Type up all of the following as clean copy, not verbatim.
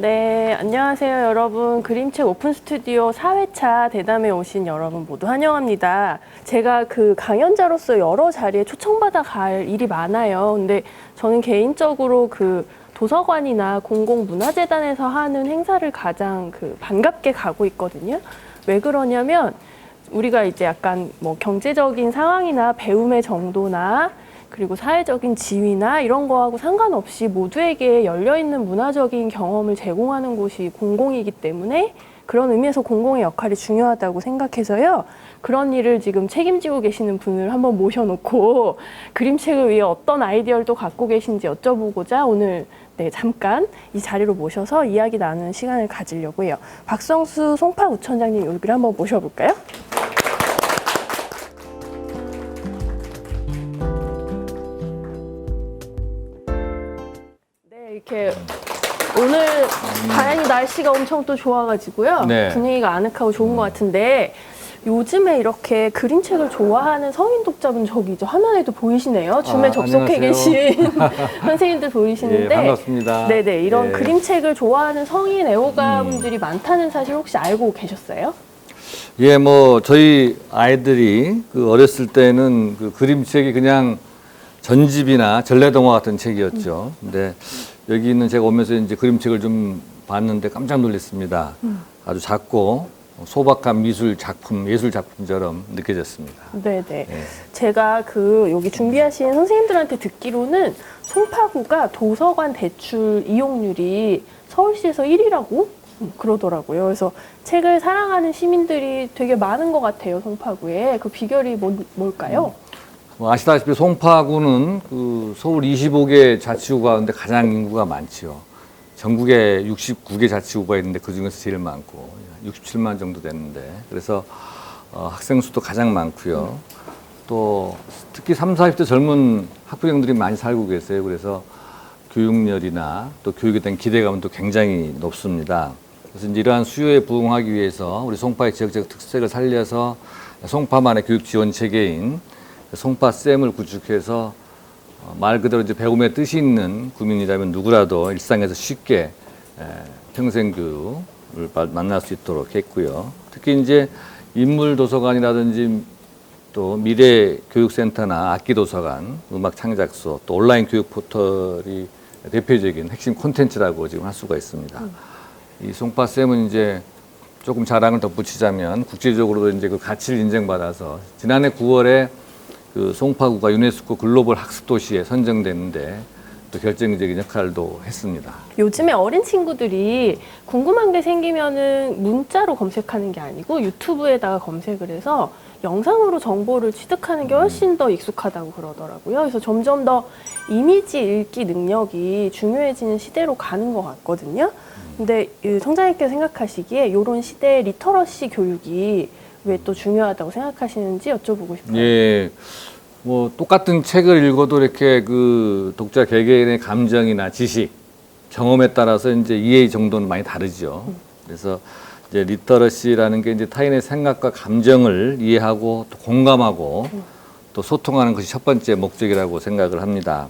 네, 안녕하세요 여러분. 그림책 오픈 스튜디오 4회차 대담에 오신 여러분 모두 환영합니다. 제가 그 강연자로서 여러 자리에 초청받아 갈 일이 많아요. 근데 저는 개인적으로 그 도서관이나 공공문화재단에서 하는 행사를 가장 반갑게 가고 있거든요. 왜 그러냐면 우리가 이제 약간 뭐 경제적인 상황이나 배움의 정도나 그리고 사회적인 지위나 이런 거하고 상관없이 모두에게 열려있는 문화적인 경험을 제공하는 곳이 공공이기 때문에 그런 의미에서 공공의 역할이 중요하다고 생각해서요. 그런 일을 지금 책임지고 계시는 분을 한번 모셔놓고 그림책을 위해 어떤 아이디어를 또 갖고 계신지 여쭤보고자 오늘 잠깐 이 자리로 모셔서 이야기 나누는 시간을 가지려고 해요. 박성수 송파구청장님 여기를 한번 모셔볼까요? 이렇게 오늘 다행히 날씨가 엄청 또 좋아가지고요. 네. 분위기가 아늑하고 좋은 것 같은데 요즘에 이렇게 그림책을 좋아하는 성인 독자분 저기 저 화면에도 보이시네요. 줌에 접속해 안녕하세요. 계신 선생님들 보이시는데 예, 반갑습니다. 네네 이런 예. 그림책을 좋아하는 성인 애호가분들이 많다는 사실 혹시 알고 계셨어요? 예, 뭐 저희 아이들이 그 어렸을 때는 그 그림책이 그냥 전집이나 전래동화 같은 책이었죠. 근데 여기 있는 제가 오면서 이제 그림책을 좀 봤는데 깜짝 놀랐습니다. 아주 작고 소박한 예술 작품처럼 느껴졌습니다. 네네. 예. 제가 여기 준비하신 선생님들한테 듣기로는 송파구가 도서관 대출 이용률이 서울시에서 1위라고 그러더라고요. 그래서 책을 사랑하는 시민들이 되게 많은 것 같아요, 송파구에. 그 비결이 뭘까요? 아시다시피 송파구는 그 서울 25개 자치구 가운데 가장 인구가 많지요. 전국에 69개 자치구가 있는데 그 중에서 제일 많고 67만 정도 됐는데 그래서 학생 수도 가장 많고요. 또 특히 30, 40대 젊은 학부형들이 많이 살고 계세요. 그래서 교육열이나 또 교육에 대한 기대감도 굉장히 높습니다. 그래서 이제 이러한 수요에 부응하기 위해서 우리 송파의 지역적 특색을 살려서 송파만의 교육 지원 체계인 송파쌤을 구축해서 말 그대로 이제 배움의 뜻이 있는 구민이라면 누구라도 일상에서 쉽게 평생교육을 만날 수 있도록 했고요. 특히 이제 인물도서관이라든지 또 미래교육센터나 악기도서관, 음악창작소, 또 온라인 교육 포털이 대표적인 핵심 콘텐츠라고 지금 할 수가 있습니다. 이 송파쌤은 이제 조금 자랑을 덧붙이자면 국제적으로도 이제 그 가치를 인정받아서 지난해 9월에 그 송파구가 유네스코 글로벌 학습 도시에 선정됐는데 또 결정적인 역할도 했습니다. 요즘에 어린 친구들이 궁금한 게 생기면은 문자로 검색하는 게 아니고 유튜브에다가 검색을 해서 영상으로 정보를 취득하는 게 훨씬 더 익숙하다고 그러더라고요. 그래서 점점 더 이미지 읽기 능력이 중요해지는 시대로 가는 것 같거든요. 근데 청장님께서 생각하시기에 이런 시대의 리터러시 교육이 왜 또 중요하다고 생각하시는지 여쭤보고 싶어요. 예, 뭐 똑같은 책을 읽어도 이렇게 그 독자 개개인의 감정이나 지식, 경험에 따라서 이제 이해 정도는 많이 다르죠. 그래서 이제 리터러시라는 게 이제 타인의 생각과 감정을 이해하고 또 공감하고 또 소통하는 것이 첫 번째 목적이라고 생각을 합니다.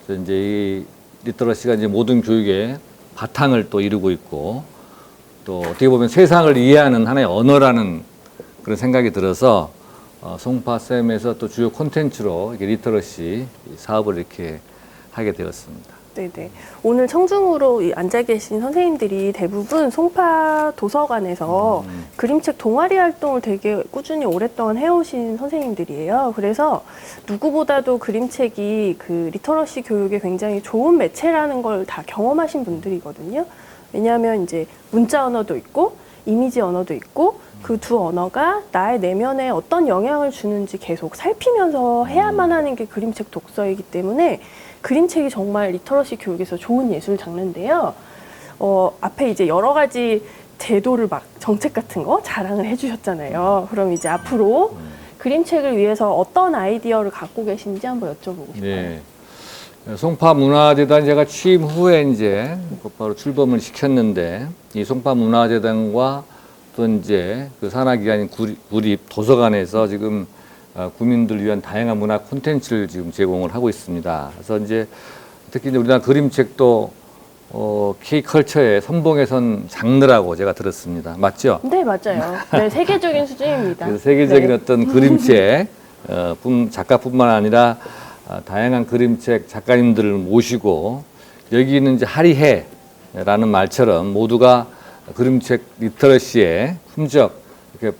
그래서 이제 이 리터러시가 이제 모든 교육의 바탕을 또 이루고 있고 또 어떻게 보면 세상을 이해하는 하나의 언어라는 그런 생각이 들어서 송파쌤에서 또 주요 콘텐츠로 이렇게 리터러시 사업을 이렇게 하게 되었습니다. 네네. 오늘 청중으로 앉아 계신 선생님들이 대부분 송파 도서관에서 그림책 동아리 활동을 되게 꾸준히 오랫동안 해오신 선생님들이에요. 그래서 누구보다도 그림책이 그 리터러시 교육에 굉장히 좋은 매체라는 걸 다 경험하신 분들이거든요. 왜냐하면 이제 문자 언어도 있고 이미지 언어도 있고 그 두 언어가 나의 내면에 어떤 영향을 주는지 계속 살피면서 해야만 하는 게 그림책 독서이기 때문에 그림책이 정말 리터러시 교육에서 좋은 예술 장르인데요. 앞에 이제 여러 가지 제도를 막 정책 같은 거 자랑을 해주셨잖아요. 그럼 이제 앞으로 그림책을 위해서 어떤 아이디어를 갖고 계신지 한번 여쭤보고 싶어요. 네. 송파문화재단 제가 취임 후에 이제 곧바로 출범을 시켰는데 이 송파문화재단과 또 이제 그 산하기관인 구립 도서관에서 지금 국민들을 위한 다양한 문화 콘텐츠를 지금 제공을 하고 있습니다. 그래서 이제 특히 이제 우리나라 그림책도 K컬처의 선봉에 선 장르라고 제가 들었습니다. 맞죠? 네, 맞아요. 네, 세계적인 수준입니다. 그래서 세계적인 네. 어떤 그림책 작가뿐만 아니라 다양한 그림책 작가님들을 모시고 여기 있는 이제 하리해라는 말처럼 모두가 그림책 리터러시의 흔적 이렇게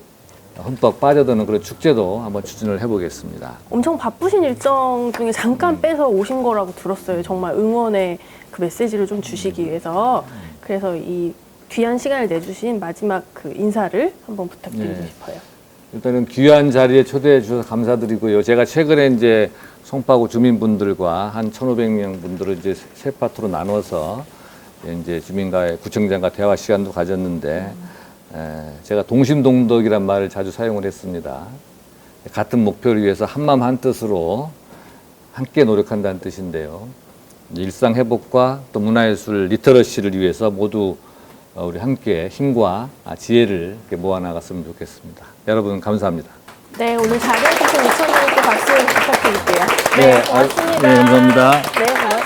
흠뻑 빠져드는 그런 축제도 한번 추진을 해보겠습니다. 엄청 바쁘신 일정 중에 잠깐 빼서 오신 거라고 들었어요. 정말 응원의 그 메시지를 좀 주시기 위해서. 그래서 이 귀한 시간을 내주신 마지막 그 인사를 한번 부탁드리고 네. 싶어요. 일단은 귀한 자리에 초대해 주셔서 감사드리고요. 제가 최근에 이제 송파구 주민분들과 한 1,500명 분들을 이제 세 파트로 나눠서 이제 주민과의 구청장과 대화 시간도 가졌는데 제가 동심동덕이란 말을 자주 사용을 했습니다. 같은 목표를 위해서 한마음 한뜻으로 함께 노력한다는 뜻인데요. 일상 회복과 또 문화예술 리터러시를 위해서 모두 우리 함께 힘과 지혜를 이렇게 모아나갔으면 좋겠습니다. 여러분 감사합니다. 네, 오늘 자리해 주신 이천님께 박수 부탁드릴게요. 네, 고맙습니다. 네, 감사합니다. 네, 고맙습니다.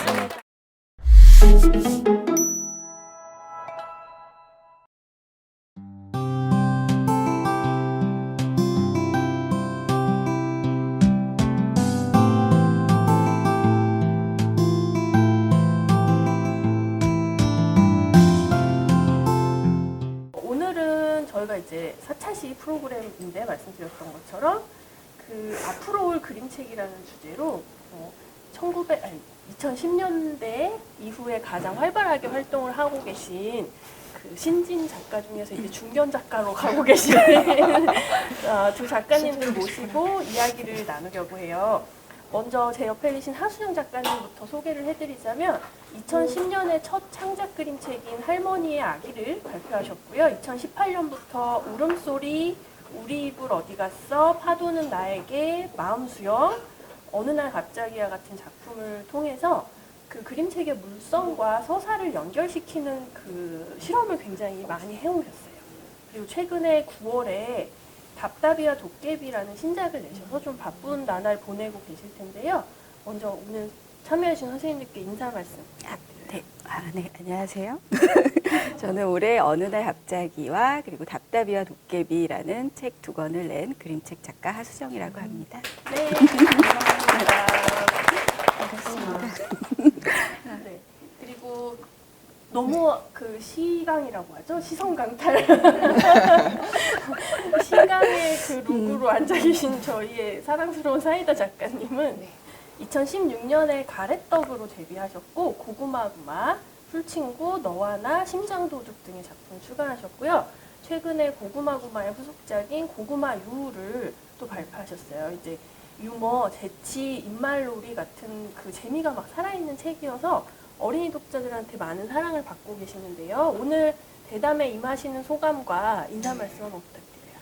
오늘은 저희가 이제 4차시 프로그램인데 말씀드렸던 것처럼 그 앞으로 올 그림책이라는 주제로 2010년대 이후에 가장 활발하게 활동을 하고 계신 그 신진 작가 중에서 이제 중견 작가로 가고 계신 두 작가님들 모시고 이야기를 나누려고 해요. 먼저 제 옆에 계신 하수영 작가님부터 소개를 해드리자면 2010년에 첫 창작 그림책인 할머니의 아기를 발표하셨고요. 2018년부터 울음소리, 우리 이불 어디 갔어, 파도는 나에게, 마음 수영, 어느 날 갑자기와 같은 작품을 통해서 그 그림책의 물성과 서사를 연결시키는 그 실험을 굉장히 많이 해오셨어요. 그리고 최근에 9월에 답답이와 도깨비라는 신작을 내셔서 좀 바쁜 나날 보내고 계실 텐데요. 먼저 오늘 참여해주신 선생님들께 인사 말씀 부탁드려요. 네, 안녕하세요. 저는 올해 어느 날 갑자기와 그리고 답답이와 도깨비라는 책 2권을 낸 그림책 작가 하수정이라고 합니다. 네, 반갑습니다. 네, 그리고 너무 그 시강이라고 하죠? 시선 강탈. 시강의 그 룩으로 앉아 계신 저희의 사랑스러운 사이다 작가님은 2016년에 가래떡으로 데뷔하셨고 고구마구마, 술친구, 너와 나, 심장도둑 등의 작품을 출간하셨고요. 최근에 고구마구마의 후속작인 고구마유를 또 발표하셨어요. 이제 유머, 재치, 입말놀이 같은 그 재미가 막 살아있는 책이어서 어린이 독자들한테 많은 사랑을 받고 계시는데요. 오늘 대담에 임하시는 소감과 인사 말씀 한번 부탁드려요.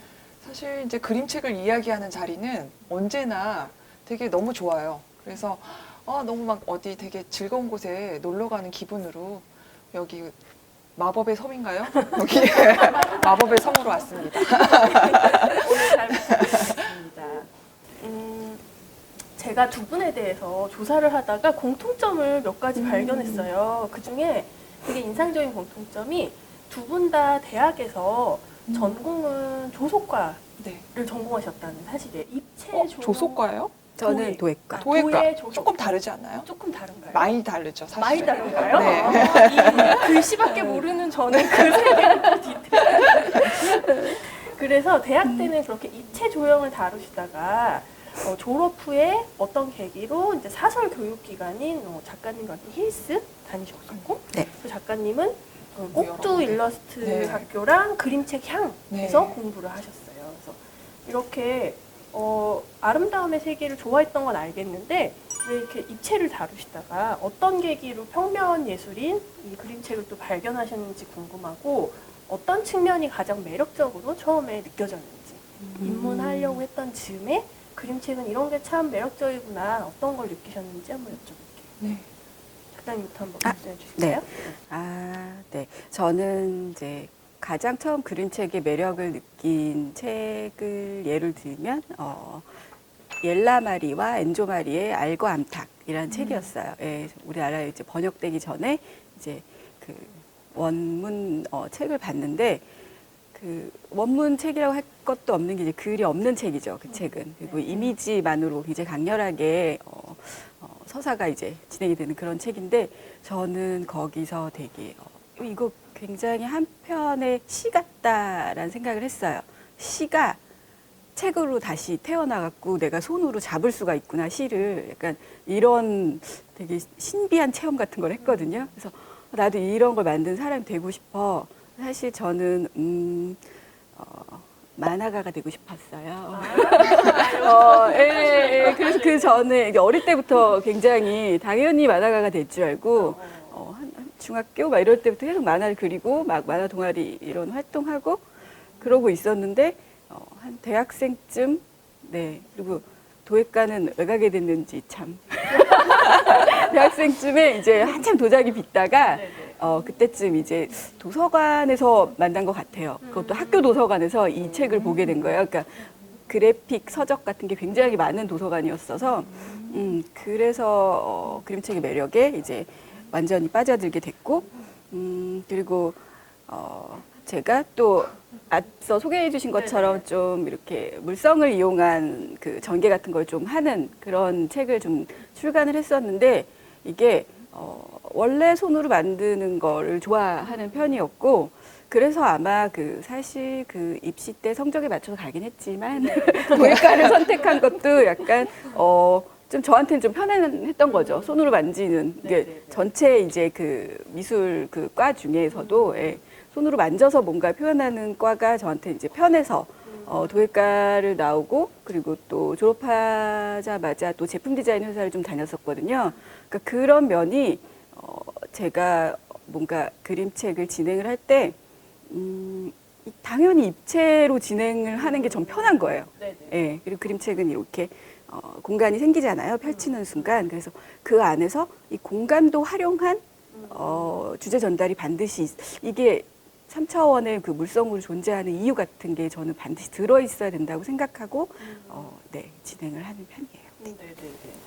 사실 이제 그림책을 이야기하는 자리는 언제나 되게 너무 좋아요. 그래서 너무 막 어디 되게 즐거운 곳에 놀러 가는 기분으로 여기 마법의 섬인가요? 여기 마법의 섬으로 왔습니다. 오늘 잘 부탁드리겠습니다. 제가 두 분에 대해서 조사를 하다가 공통점을 몇 가지 발견했어요. 그 중에 되게 인상적인 공통점이 두 분 다 대학에서 전공은 조속과를 네. 전공하셨다는 사실이에요. 입체 조속과예요? 저는 도예과. 도예과 조속. 조금 다르지 않나요? 조금 다른가요? 많이 다르죠, 사실. 많이 다른가요? 네. 이 글씨밖에 모르는 저는 그 세계를 또 디테일. 그래서 대학 때는 그렇게 입체 조형을 다루시다가 졸업 후에 어떤 계기로 이제 사설 교육 기관인 작가님과 같은 힐스 다니셨었고, 네. 그 작가님은 꼭두 여러 일러스트 네. 학교랑 그림책 향에서 네. 공부를 하셨어요. 그래서 이렇게 아름다움의 세계를 좋아했던 건 알겠는데 왜 이렇게 입체를 다루시다가 어떤 계기로 평면 예술인 이 그림책을 또 발견하셨는지 궁금하고 어떤 측면이 가장 매력적으로 처음에 느껴졌는지 입문하려고 했던 즈음에 그림책은 이런 게 참 매력적이구나 어떤 걸 느끼셨는지 한번 여쭤볼게요. 네. 작가님부터 한번 말씀해 주실까요? 네. 저는 이제 가장 처음 그림책의 매력을 느낀 책을 예를 들면 옐라 마리와 엔조 마리의 알고 암탉이라는 책이었어요. 예, 우리나라에 이제 번역되기 전에 이제 그 원문 책을 봤는데 그 원문 책이라고 할 것도 없는 게 이제 글이 없는 책이죠. 그 책은. 그리고 이미지만으로 굉장히 강렬하게 서사가 이제 진행이 되는 그런 책인데 저는 거기서 되게 이거 굉장히 한편의 시 같다라는 생각을 했어요. 시가 책으로 다시 태어나갖고 내가 손으로 잡을 수가 있구나, 시를. 약간 이런 되게 신비한 체험 같은 걸 했거든요. 그래서 나도 이런 걸 만든 사람이 되고 싶어. 사실 저는 만화가가 되고 싶었어요. 그래서 그 전에 이게 어릴 때부터 굉장히 당연히 만화가가 될 줄 알고 한 중학교 막 이럴 때부터 계속 만화를 그리고 막 만화 동아리 이런 활동하고 그러고 있었는데 한 대학생쯤 네 그리고 도예과는 왜 가게 됐는지 참 대학생쯤에 이제 한참 도자기 빚다가 그때쯤 이제 도서관에서 만난 것 같아요. 그것도 학교 도서관에서 이 책을 보게 된 거예요. 그러니까 그래픽 서적 같은 게 굉장히 많은 도서관이었어서 그래서 그림책의 매력에 이제 완전히 빠져들게 됐고 그리고 제가 또 앞서 소개해 주신 것처럼 좀 이렇게 물성을 이용한 그 전개 같은 걸 좀 하는 그런 책을 좀 출간을 했었는데 이게 원래 손으로 만드는 거를 좋아하는 편이었고 그래서 아마 그 사실 그 입시 때 성적에 맞춰서 가긴 했지만 도예과를 선택한 것도 약간 좀 저한테는 좀 편안했던 거죠. 손으로 만지는 이게 전체 이제 그 미술 그 과 중에서도 손으로 만져서 뭔가 표현하는 과가 저한테 이제 편해서 도예과를 나오고 그리고 또 졸업하자마자 또 제품 디자인 회사를 좀 다녔었거든요. 그러니까 그런 면이 제가 뭔가 그림책을 진행을 할 때 당연히 입체로 진행을 하는 게 좀 편한 거예요. 예, 그리고 그림책은 이렇게 공간이 생기잖아요. 펼치는 순간. 그래서 그 안에서 이 공간도 활용한 주제 전달이 반드시 이게 3차원의 그 물성으로 존재하는 이유 같은 게 저는 반드시 들어있어야 된다고 생각하고 네, 진행을 하는 편이에요. 네네네.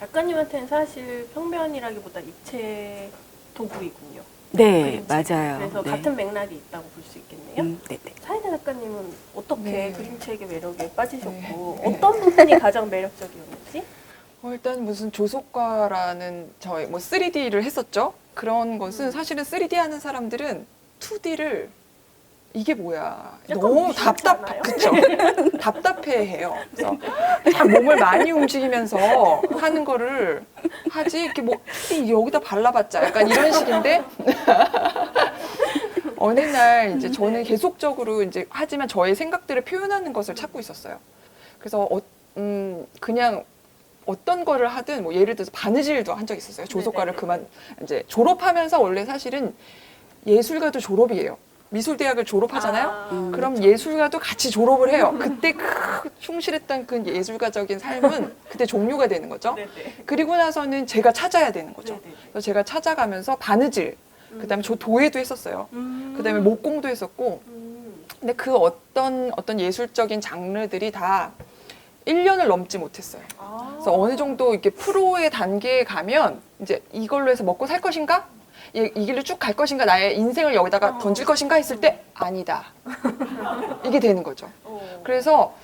작가님한테는 사실 평면이라기보다 입체 도구이군요. 네, 그림책. 맞아요. 그래서 네. 같은 맥락이 있다고 볼 수 있겠네요. 네네. 사이다 작가님은 어떻게 네. 그림책의 매력에 빠지셨고 네. 어떤 부분이 가장 매력적이었는지? 일단 무슨 조속과라는 저희 뭐 3D를 했었죠. 그런 것은 사실은 3D 하는 사람들은 2D를 이게 뭐야 약간 너무 무시하지 않아요? 그쵸? 답답해해요. 그래서 막 몸을 많이 움직이면서 하는 거를 하지 이렇게 뭐 여기다 발라봤자 약간 이런 식인데 어느 날 이제 저는 계속적으로 이제 하지만 저의 생각들을 표현하는 것을 찾고 있었어요. 그래서 그냥 어떤 거를 하든 뭐 예를 들어서 바느질도 한 적 있었어요. 조속과를 그만 이제 졸업하면서 원래 사실은 예술가도 졸업이에요. 미술대학을 졸업하잖아요. 그럼 예술가도 같이 졸업을 해요. 그때 충실했던 그 예술가적인 삶은 그때 종료가 되는 거죠. 그리고 나서는 제가 찾아야 되는 거죠. 그래서 제가 찾아가면서 바느질, 그다음에 저 도예도 했었어요. 그다음에 목공도 했었고. 근데 그 어떤 예술적인 장르들이 다 1년을 넘지 못했어요. 그래서 어느 정도 이렇게 프로의 단계에 가면 이제 이걸로 해서 먹고 살 것인가? 이 길로 쭉 갈 것인가? 나의 인생을 여기다가 던질 것인가? 했을 때 아니다. 이게 되는 거죠. 그래서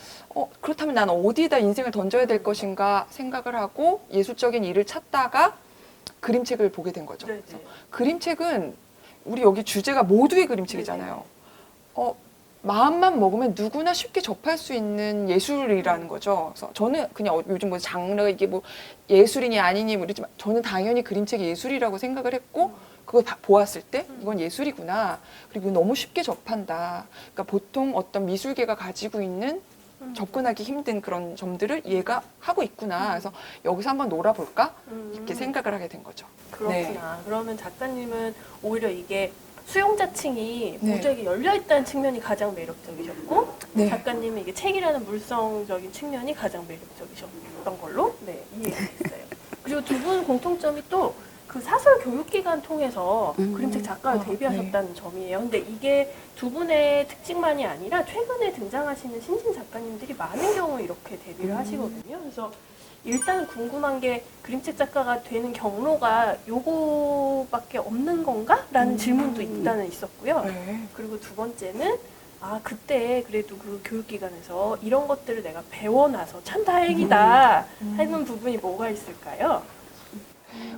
그렇다면 나는 어디에다 인생을 던져야 될 것인가 생각을 하고 예술적인 일을 찾다가 그림책을 보게 된 거죠. 그래서 그림책은 우리 여기 주제가 모두의 그림책이잖아요. 마음만 먹으면 누구나 쉽게 접할 수 있는 예술이라는 거죠. 그래서 저는 그냥 요즘 뭐 장르 이게 뭐 예술이니 아니니 모르지만 저는 당연히 그림책이 예술이라고 생각을 했고 그걸 보았을 때 이건 예술이구나. 그리고 너무 쉽게 접한다. 그러니까 보통 어떤 미술계가 가지고 있는 접근하기 힘든 그런 점들을 얘가 하고 있구나. 그래서 여기서 한번 놀아볼까? 이렇게 생각을 하게 된 거죠. 그렇구나. 네. 그러면 작가님은 오히려 이게 수용자층이 네. 모두에게 열려있다는 측면이 가장 매력적이셨고 네. 작가님은 이게 책이라는 물성적인 측면이 가장 매력적이셨던 걸로 이해했어요. 그리고 두 분 공통점이 또 그 사설 교육기관 통해서 그림책 작가로 데뷔하셨다는 점이에요. 근데 이게 두 분의 특징만이 아니라 최근에 등장하시는 신진 작가님들이 많은 경우 이렇게 데뷔를 하시거든요. 그래서 일단 궁금한 게 그림책 작가가 되는 경로가 요거밖에 없는 건가? 라는 질문도 일단은 있었고요. 네. 그리고 두 번째는 그때 그래도 그 교육기관에서 이런 것들을 내가 배워놔서 참 다행이다 하는 부분이 뭐가 있을까요?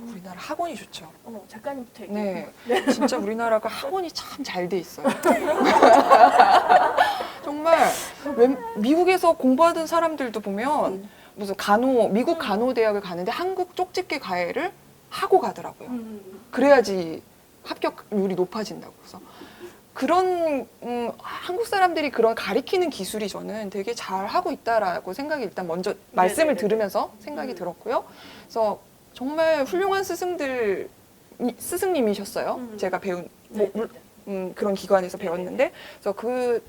우리나라 학원이 좋죠. 작가님부터 얘기해요. 네. 진짜 우리나라가 학원이 참 잘 돼 있어요. 정말 미국에서 공부하던 사람들도 보면 무슨 미국 간호대학을 가는데 한국 쪽집게 과외를 하고 가더라고요. 그래야지 합격률이 높아진다고. 그래서 그런 한국 사람들이 그런 가리키는 기술이 저는 되게 잘 하고 있다라고 생각이 일단 먼저 말씀을 들으면서 생각이 들었고요. 그래서 정말 훌륭한 스승님이셨어요. 제가 배운 그런 기관에서 배웠는데, 그래서 그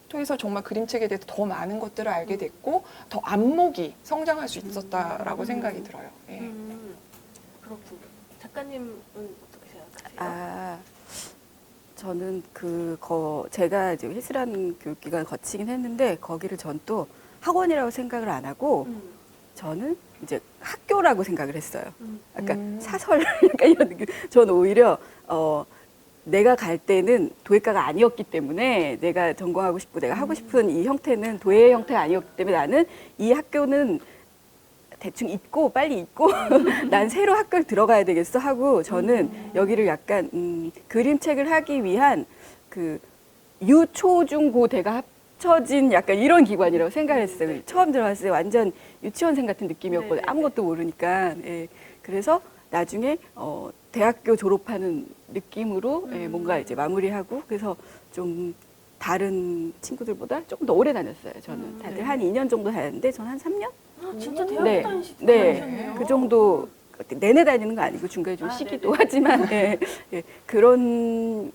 통해서 정말 그림책에 대해서 더 많은 것들을 알게 됐고 더 안목이 성장할 수 있었다라고 생각이 들어요. 예. 그렇군요. 작가님은 어떻게 생각하세요? 저는 제가 이제 휘슬한 교육기관 거치긴 했는데 거기를 전 또 학원이라고 생각을 안 하고 저는 이제 학교라고 생각을 했어요. 약간 사설 약간 이런 느낌. 저는 오히려 내가 갈 때는 도예과가 아니었기 때문에 내가 전공하고 싶고 내가 하고 싶은 이 형태는 도예 형태가 아니었기 때문에 나는 이 학교는 대충 잊고 빨리 잊고 난 새로 학교를 들어가야 되겠어 하고 저는 여기를 약간 그림책을 하기 위한 그 유초중고대가 합쳐진 약간 이런 기관이라고 생각을 했어요. 처음 들어갔을 때 완전 유치원생 같은 느낌이었거든요. 아무것도 모르니까. 예. 그래서 나중에 대학교 졸업하는 느낌으로 뭔가 이제 마무리하고 그래서 좀 다른 친구들보다 조금 더 오래 다녔어요. 저는 다들 한 2년 정도 다녔는데 저는 한 3년? 진짜 대학교 네. 다니셨네요. 그 정도 내내 다니는 거 아니고 중간에 좀 쉬기도 하지만 그런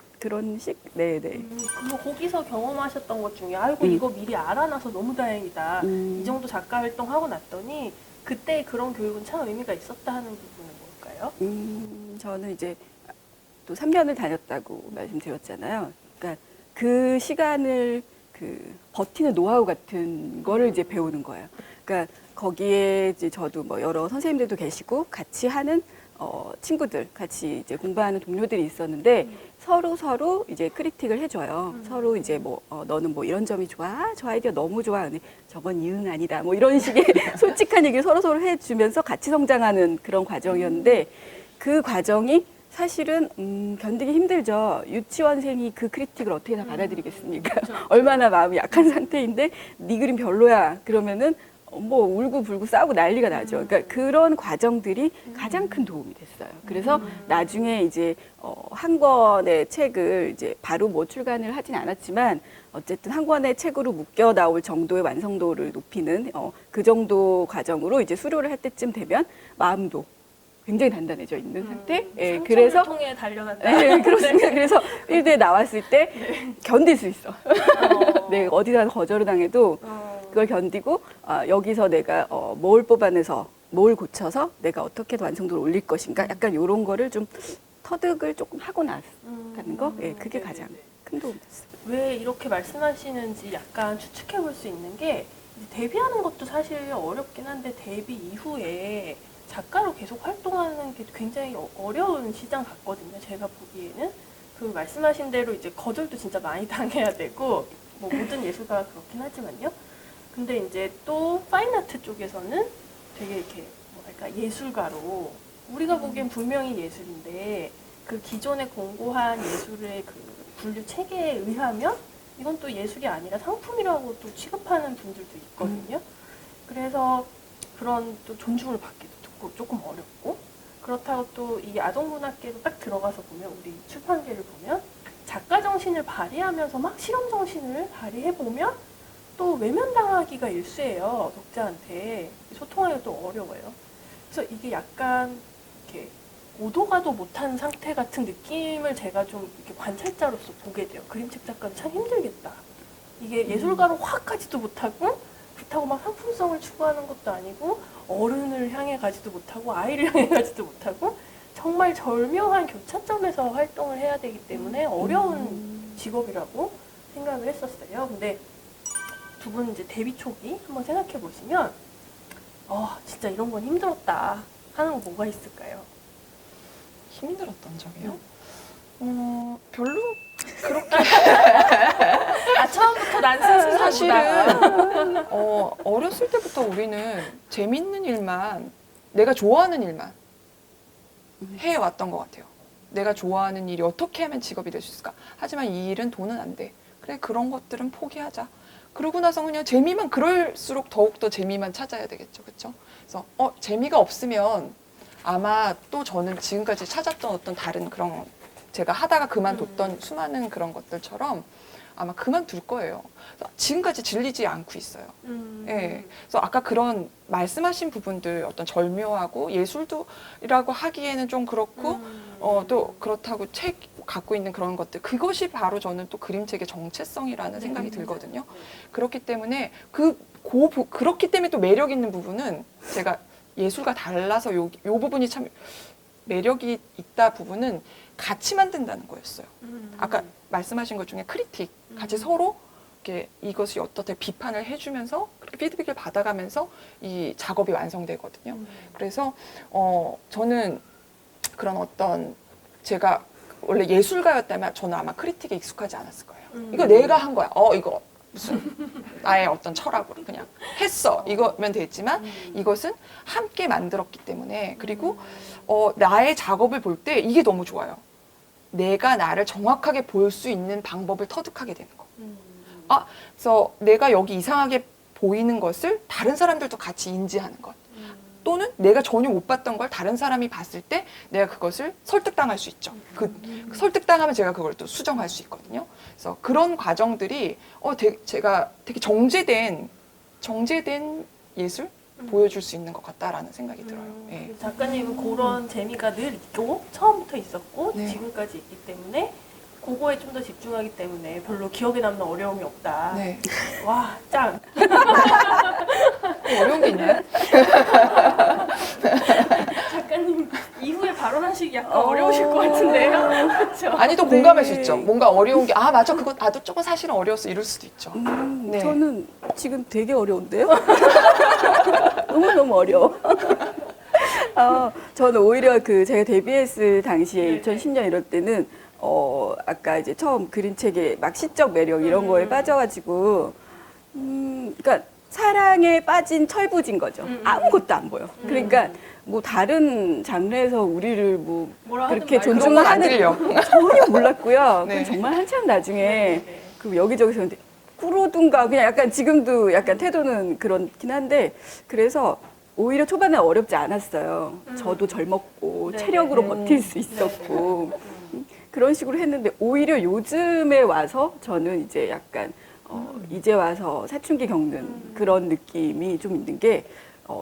네네. 그거 거기서 경험하셨던 것 중에 아이고 이거 미리 알아놔서 너무 다행이다. 이 정도 작가 활동하고 났더니 그때 그런 교육은 참 의미가 있었다 하는 부분은 뭘까요? 저는 이제 또 3년을 다녔다고 말씀드렸잖아요. 그러니까 그 시간을 버티는 노하우 같은 거를 이제 배우는 거예요. 그러니까 거기에 이제 저도 뭐 여러 선생님들도 계시고 같이 하는 친구들, 같이 이제 공부하는 동료들이 있었는데 서로 이제 크리틱을 해줘요. 서로 이제 뭐 너는 뭐 이런 점이 좋아, 저 아이디어 너무 좋아, 근데 저건 이응 아니다, 뭐 이런 식의 솔직한 얘기를 서로 해주면서 같이 성장하는 그런 과정이었는데 그 과정이 사실은 견디기 힘들죠. 유치원생이 그 크리틱을 어떻게 다 받아들이겠습니까? 얼마나 마음이 약한 상태인데 네 그림 별로야 그러면은 뭐 울고불고 싸우고 난리가 나죠. 그러니까 그런 과정들이 가장 큰 도움이 됐어요. 그래서 나중에 이제 한 권의 책을 이제 바로 뭐 출간을 하진 않았지만 어쨌든 한 권의 책으로 묶여 나올 정도의 완성도를 높이는 그 정도 과정으로 이제 수료를 할 때쯤 되면 마음도 굉장히 단단해져 있는 상태. 예, 그래서 통해 달려간다. 네, 그렇습니다. 그래서 필드에 나왔을 때 견딜 수 있어. 네, 어디다 거절을 당해도 그걸 견디고 여기서 내가 뭘 뽑아내서 뭘 고쳐서 내가 어떻게 완성도를 올릴 것인가 약간 이런 거를 좀 터득을 조금 하고 나가는 거. 예, 그게 가장 큰 도움이 됐어요. 왜 이렇게 말씀하시는지 약간 추측해 볼 수 있는 게 이제 데뷔하는 것도 사실 어렵긴 한데 데뷔 이후에 작가로 계속 활동하는 게 굉장히 어려운 시장 같거든요. 제가 보기에는 그 말씀하신 대로 이제 거절도 진짜 많이 당해야 되고 뭐 모든 예술가가 그렇긴 하지만요. 근데 이제 또 파인아트 쪽에서는 되게 이렇게 뭐랄까 예술가로 우리가 보기엔 분명히 예술인데 그 기존에 공고한 예술의 그 분류 체계에 의하면 이건 또 예술이 아니라 상품이라고 또 취급하는 분들도 있거든요. 그래서 그런 또 존중을 받기도 조금 어렵고 그렇다고 또 이 아동문학계로 딱 들어가서 보면 우리 출판계를 보면 작가 정신을 발휘하면서 막 실험 정신을 발휘해보면 또 외면당하기가 일쑤예요. 독자한테 소통하기가 또 어려워요. 그래서 이게 약간 이렇게 오도가도 못한 상태 같은 느낌을 제가 좀 이렇게 관찰자로서 보게 돼요. 그림책 작가는 참 힘들겠다. 이게 예술가로 확 가지도 못하고 그렇다고 막 상품성을 추구하는 것도 아니고 어른을 향해 가지도 못하고 아이를 향해 가지도 못하고 정말 절묘한 교차점에서 활동을 해야 되기 때문에 어려운 직업이라고 생각을 했었어요. 근데 두 분 이제 데뷔 초기 한번 생각해 보시면 진짜 이런 건 힘들었다 하는 거 뭐가 있을까요? 힘들었던 점이요? 별로 그렇게 처음부터 난 스스로보다 사실은 어렸을 때부터 우리는 재밌는 일만 내가 좋아하는 일만 해왔던 것 같아요. 내가 좋아하는 일이 어떻게 하면 직업이 될 수 있을까? 하지만 이 일은 돈은 안 돼. 그래 그런 것들은 포기하자. 그러고 나서 그냥 재미만 그럴수록 더욱더 재미만 찾아야 되겠죠. 그렇죠? 그래서 재미가 없으면 아마 또 저는 지금까지 찾았던 어떤 다른 그런 제가 하다가 그만뒀던 수많은 그런 것들처럼 아마 그만둘 거예요. 지금까지 질리지 않고 있어요. 예. 그래서 아까 그런 말씀하신 부분들 어떤 절묘하고 예술도라고 하기에는 좀 그렇고 또 그렇다고 책 갖고 있는 그런 것들 그것이 바로 저는 또 그림책의 정체성이라는 생각이 들거든요. 그렇기 때문에 그렇기 때문에 또 매력 있는 부분은 제가 예술과 달라서 요 부분이 참 매력이 있다 부분은 같이 만든다는 거였어요. 아까 말씀하신 것 중에 크리틱 같이 서로 이렇게 이것이 어떻게 비판을 해주면서 그렇게 피드백을 받아가면서 이 작업이 완성되거든요. 그래서 저는 그런 어떤 제가 원래 예술가였다면 저는 아마 크리틱에 익숙하지 않았을 거예요. 이거 내가 한 거야. 이거 무슨 나의 어떤 철학으로 그냥 했어. 이거면 됐지만 이것은 함께 만들었기 때문에 그리고 나의 작업을 볼 때 이게 너무 좋아요. 내가 나를 정확하게 볼 수 있는 방법을 터득하게 되는 거. 그래서 내가 여기 이상하게 보이는 것을 다른 사람들도 같이 인지하는 것. 또는 내가 전혀 못 봤던 걸 다른 사람이 봤을 때 내가 그것을 설득당할 수 있죠. 설득당하면 제가 그걸 또 수정할 수 있거든요. 그래서 그런 과정들이 제가 되게 정제된 예술 보여줄 수 있는 것 같다라는 생각이 들어요. 예. 작가님은 그런 재미가 늘 있고 처음부터 있었고 네. 지금까지 있기 때문에 그거에 좀 더 집중하기 때문에 별로 기억에 남는 어려움이 없다. 네. 와, 짱! 어려운 게 있나요? 작가님 이후에 발언하시기 약간 어려우실 것 같은데요. 그렇죠? 아니 또 공감할 수 있죠. 뭔가 어려운 게 맞아 그거 나도 조금 사실은 어려웠어 이럴 수도 있죠. 네. 저는 지금 되게 어려운데요? 너무너무 어려워. 저는 오히려 제가 데뷔했을 당시에 2010년 이럴 때는 아까 이제 처음 그림책의 막 시적 매력 이런 거에 빠져가지고 그러니까 사랑에 빠진 철부진 거죠. 아무것도 안 보여. 그러니까 뭐 다른 장르에서 우리를 뭐 뭐라 그렇게 하든 그런 건 안 존중하는 들려. 전혀 몰랐고요. 네. 정말 한참 나중에 그 여기저기서 근데 꾸로든가 그냥 약간 지금도 약간 태도는 그렇긴 한데 그래서 오히려 초반에 어렵지 않았어요. 저도 젊었고 네. 체력으로 버틸 수 있었고 그런 식으로 했는데 오히려 요즘에 와서 저는 이제 약간 이제 와서 사춘기 겪는 그런 느낌이 좀 있는 게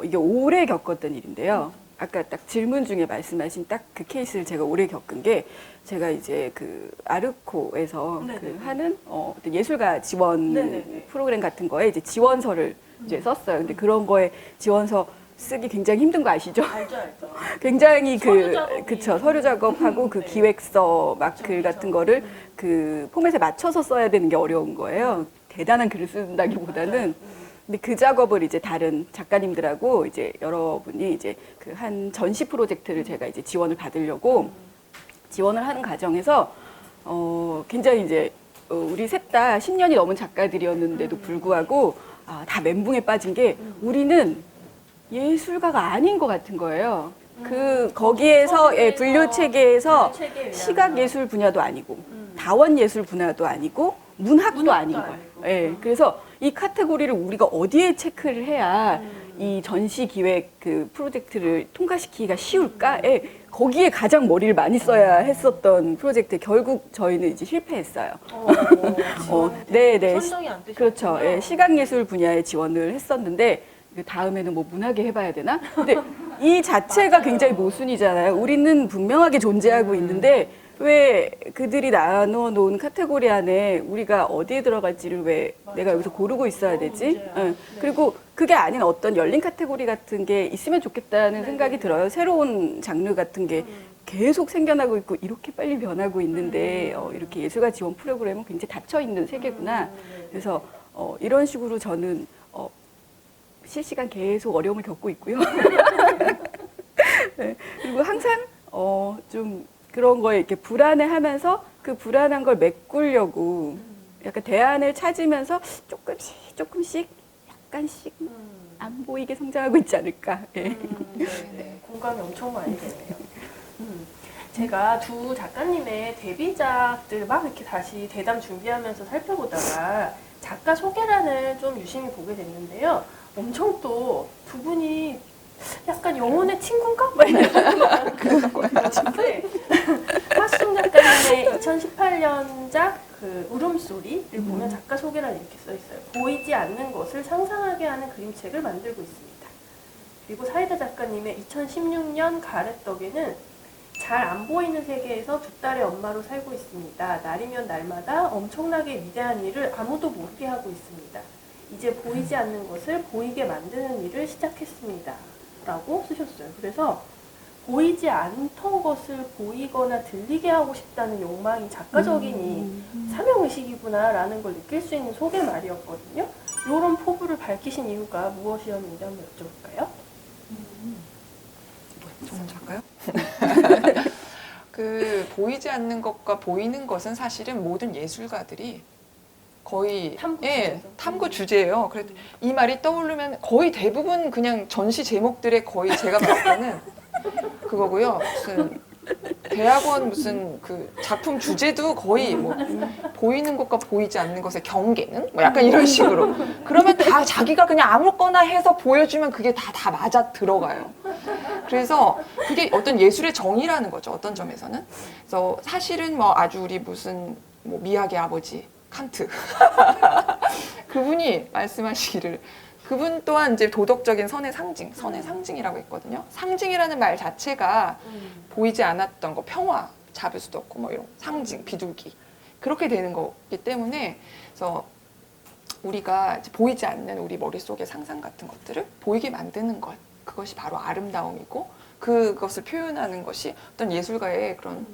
이게 오래 겪었던 일인데요. 아까 딱 질문 중에 말씀하신 딱 그 케이스를 제가 오래 겪은 게 제가 이제 그 아르코에서 네네. 하는 예술가 지원 네네네. 프로그램 같은 거에 이제 지원서를 이제 썼어요. 근데 그런 거에 지원서 쓰기 굉장히 힘든 거 아시죠? 알죠, 알죠. 굉장히 서류 작업이. 그쵸 서류 작업하고 그 네. 기획서 마크 그쵸. 같은 거를 그 포맷에 맞춰서 써야 되는 게 어려운 거예요. 대단한 글을 쓴다기보다는. 근데 그 작업을 이제 다른 작가님들하고 이제 여러분이 이제 그 한 전시 프로젝트를 제가 이제 지원을 받으려고 지원을 하는 과정에서 굉장히 이제 우리 셋 다 10년이 넘은 작가들이었는데도 불구하고 다 멘붕에 빠진 게 우리는 예술가가 아닌 것 같은 거예요. 거기에서 분류 체계에서 시각 예술 분야도 아니고 다원 예술 분야도 아니고 문학도 아닌 거예요. 예. 그래서 이 카테고리를 우리가 어디에 체크를 해야 이 전시 기획 그 프로젝트를 통과시키기가 쉬울까? 거기에 가장 머리를 많이 써야 했었던 프로젝트 결국 저희는 이제 실패했어요. 네. 선정이 안 되셨군요. 그렇죠. 예, 시각예술 분야에 지원을 했었는데 다음에는 뭐 문학에 해봐야 되나? 근데 이 자체가 굉장히 모순이잖아요. 우리는 분명하게 존재하고 있는데 왜 그들이 나눠 놓은 카테고리 안에 우리가 어디에 들어갈지를 왜 내가 여기서 고르고 있어야 되지? 예. 그리고 그게 아닌 어떤 열린 카테고리 같은 게 있으면 좋겠다는 생각이 들어요. 새로운 장르 같은 게 계속 생겨나고 있고 이렇게 빨리 변하고 있는데 이렇게 예술가 지원 프로그램은 굉장히 닫혀 있는 세계구나. 그래서 이런 식으로 저는 실시간 계속 어려움을 겪고 있고요. 네, 그리고 항상 좀 그런 거에 이렇게 불안해하면서 그 불안한 걸 메꾸려고 약간 대안을 찾으면서 조금씩 약간씩 안 보이게 성장하고 있지 않을까. 예. 네, 공감이 엄청 많이 되네요. 제가 두 작가님의 데뷔작들 막 이렇게 다시 대담 준비하면서 살펴보다가 작가 소개란을 좀 유심히 보게 됐는데요. 엄청 또 두 분이 약간 영혼의 친구인가? 막 이런 그런데 하수정 작가님의 2018년작 그 울음소리를 보면 작가 소개란 이렇게 써 있어요. 보이지 않는 것을 상상하게 하는 그림책을 만들고 있습니다. 그리고 사이다 작가님의 2016년 가래떡에는 잘 안 보이는 세계에서 두 딸의 엄마로 살고 있습니다. 날이면 날마다 엄청나게 위대한 일을 아무도 모르게 하고 있습니다. 이제 보이지 않는 것을 보이게 만드는 일을 시작했습니다. 라고 쓰셨어요. 그래서 보이지 않던 것을 보이거나 들리게 하고 싶다는 욕망이 작가적인 이 사명의식이구나라는 걸 느낄 수 있는 소개말이었거든요. 이런 포부를 밝히신 이유가 무엇이었는지 한번 여쭤볼까요? 좋은 작가요? 그 보이지 않는 것과 보이는 것은 사실은 모든 예술가들이 거의 탐구 주제예요. 그래서 이 말이 떠오르면 거의 대부분 그냥 전시 제목들의 거의 제가 봤을 때는 그거고요. 무슨 대학원 무슨 그 작품 주제도 거의 뭐 보이는 것과 보이지 않는 것의 경계는 뭐 약간 이런 식으로. 그러면 다 자기가 그냥 아무거나 해서 보여주면 그게 다 맞아 들어가요. 그래서 그게 어떤 예술의 정의라는 거죠. 어떤 점에서는. 그래서 사실은 뭐 아주 우리 무슨 뭐 미학의 아버지 칸트 그분이 말씀하시기를 그분 또한 이제 도덕적인 선의 상징이라고 했거든요. 상징이라는 말 자체가 보이지 않았던 거, 평화 잡을 수도 없고 뭐 이런 상징, 비둘기 그렇게 되는 거기 때문에 그래서 우리가 이제 보이지 않는 우리 머릿속의 상상 같은 것들을 보이게 만드는 것, 그것이 바로 아름다움이고 그것을 표현하는 것이 어떤 예술가의 그런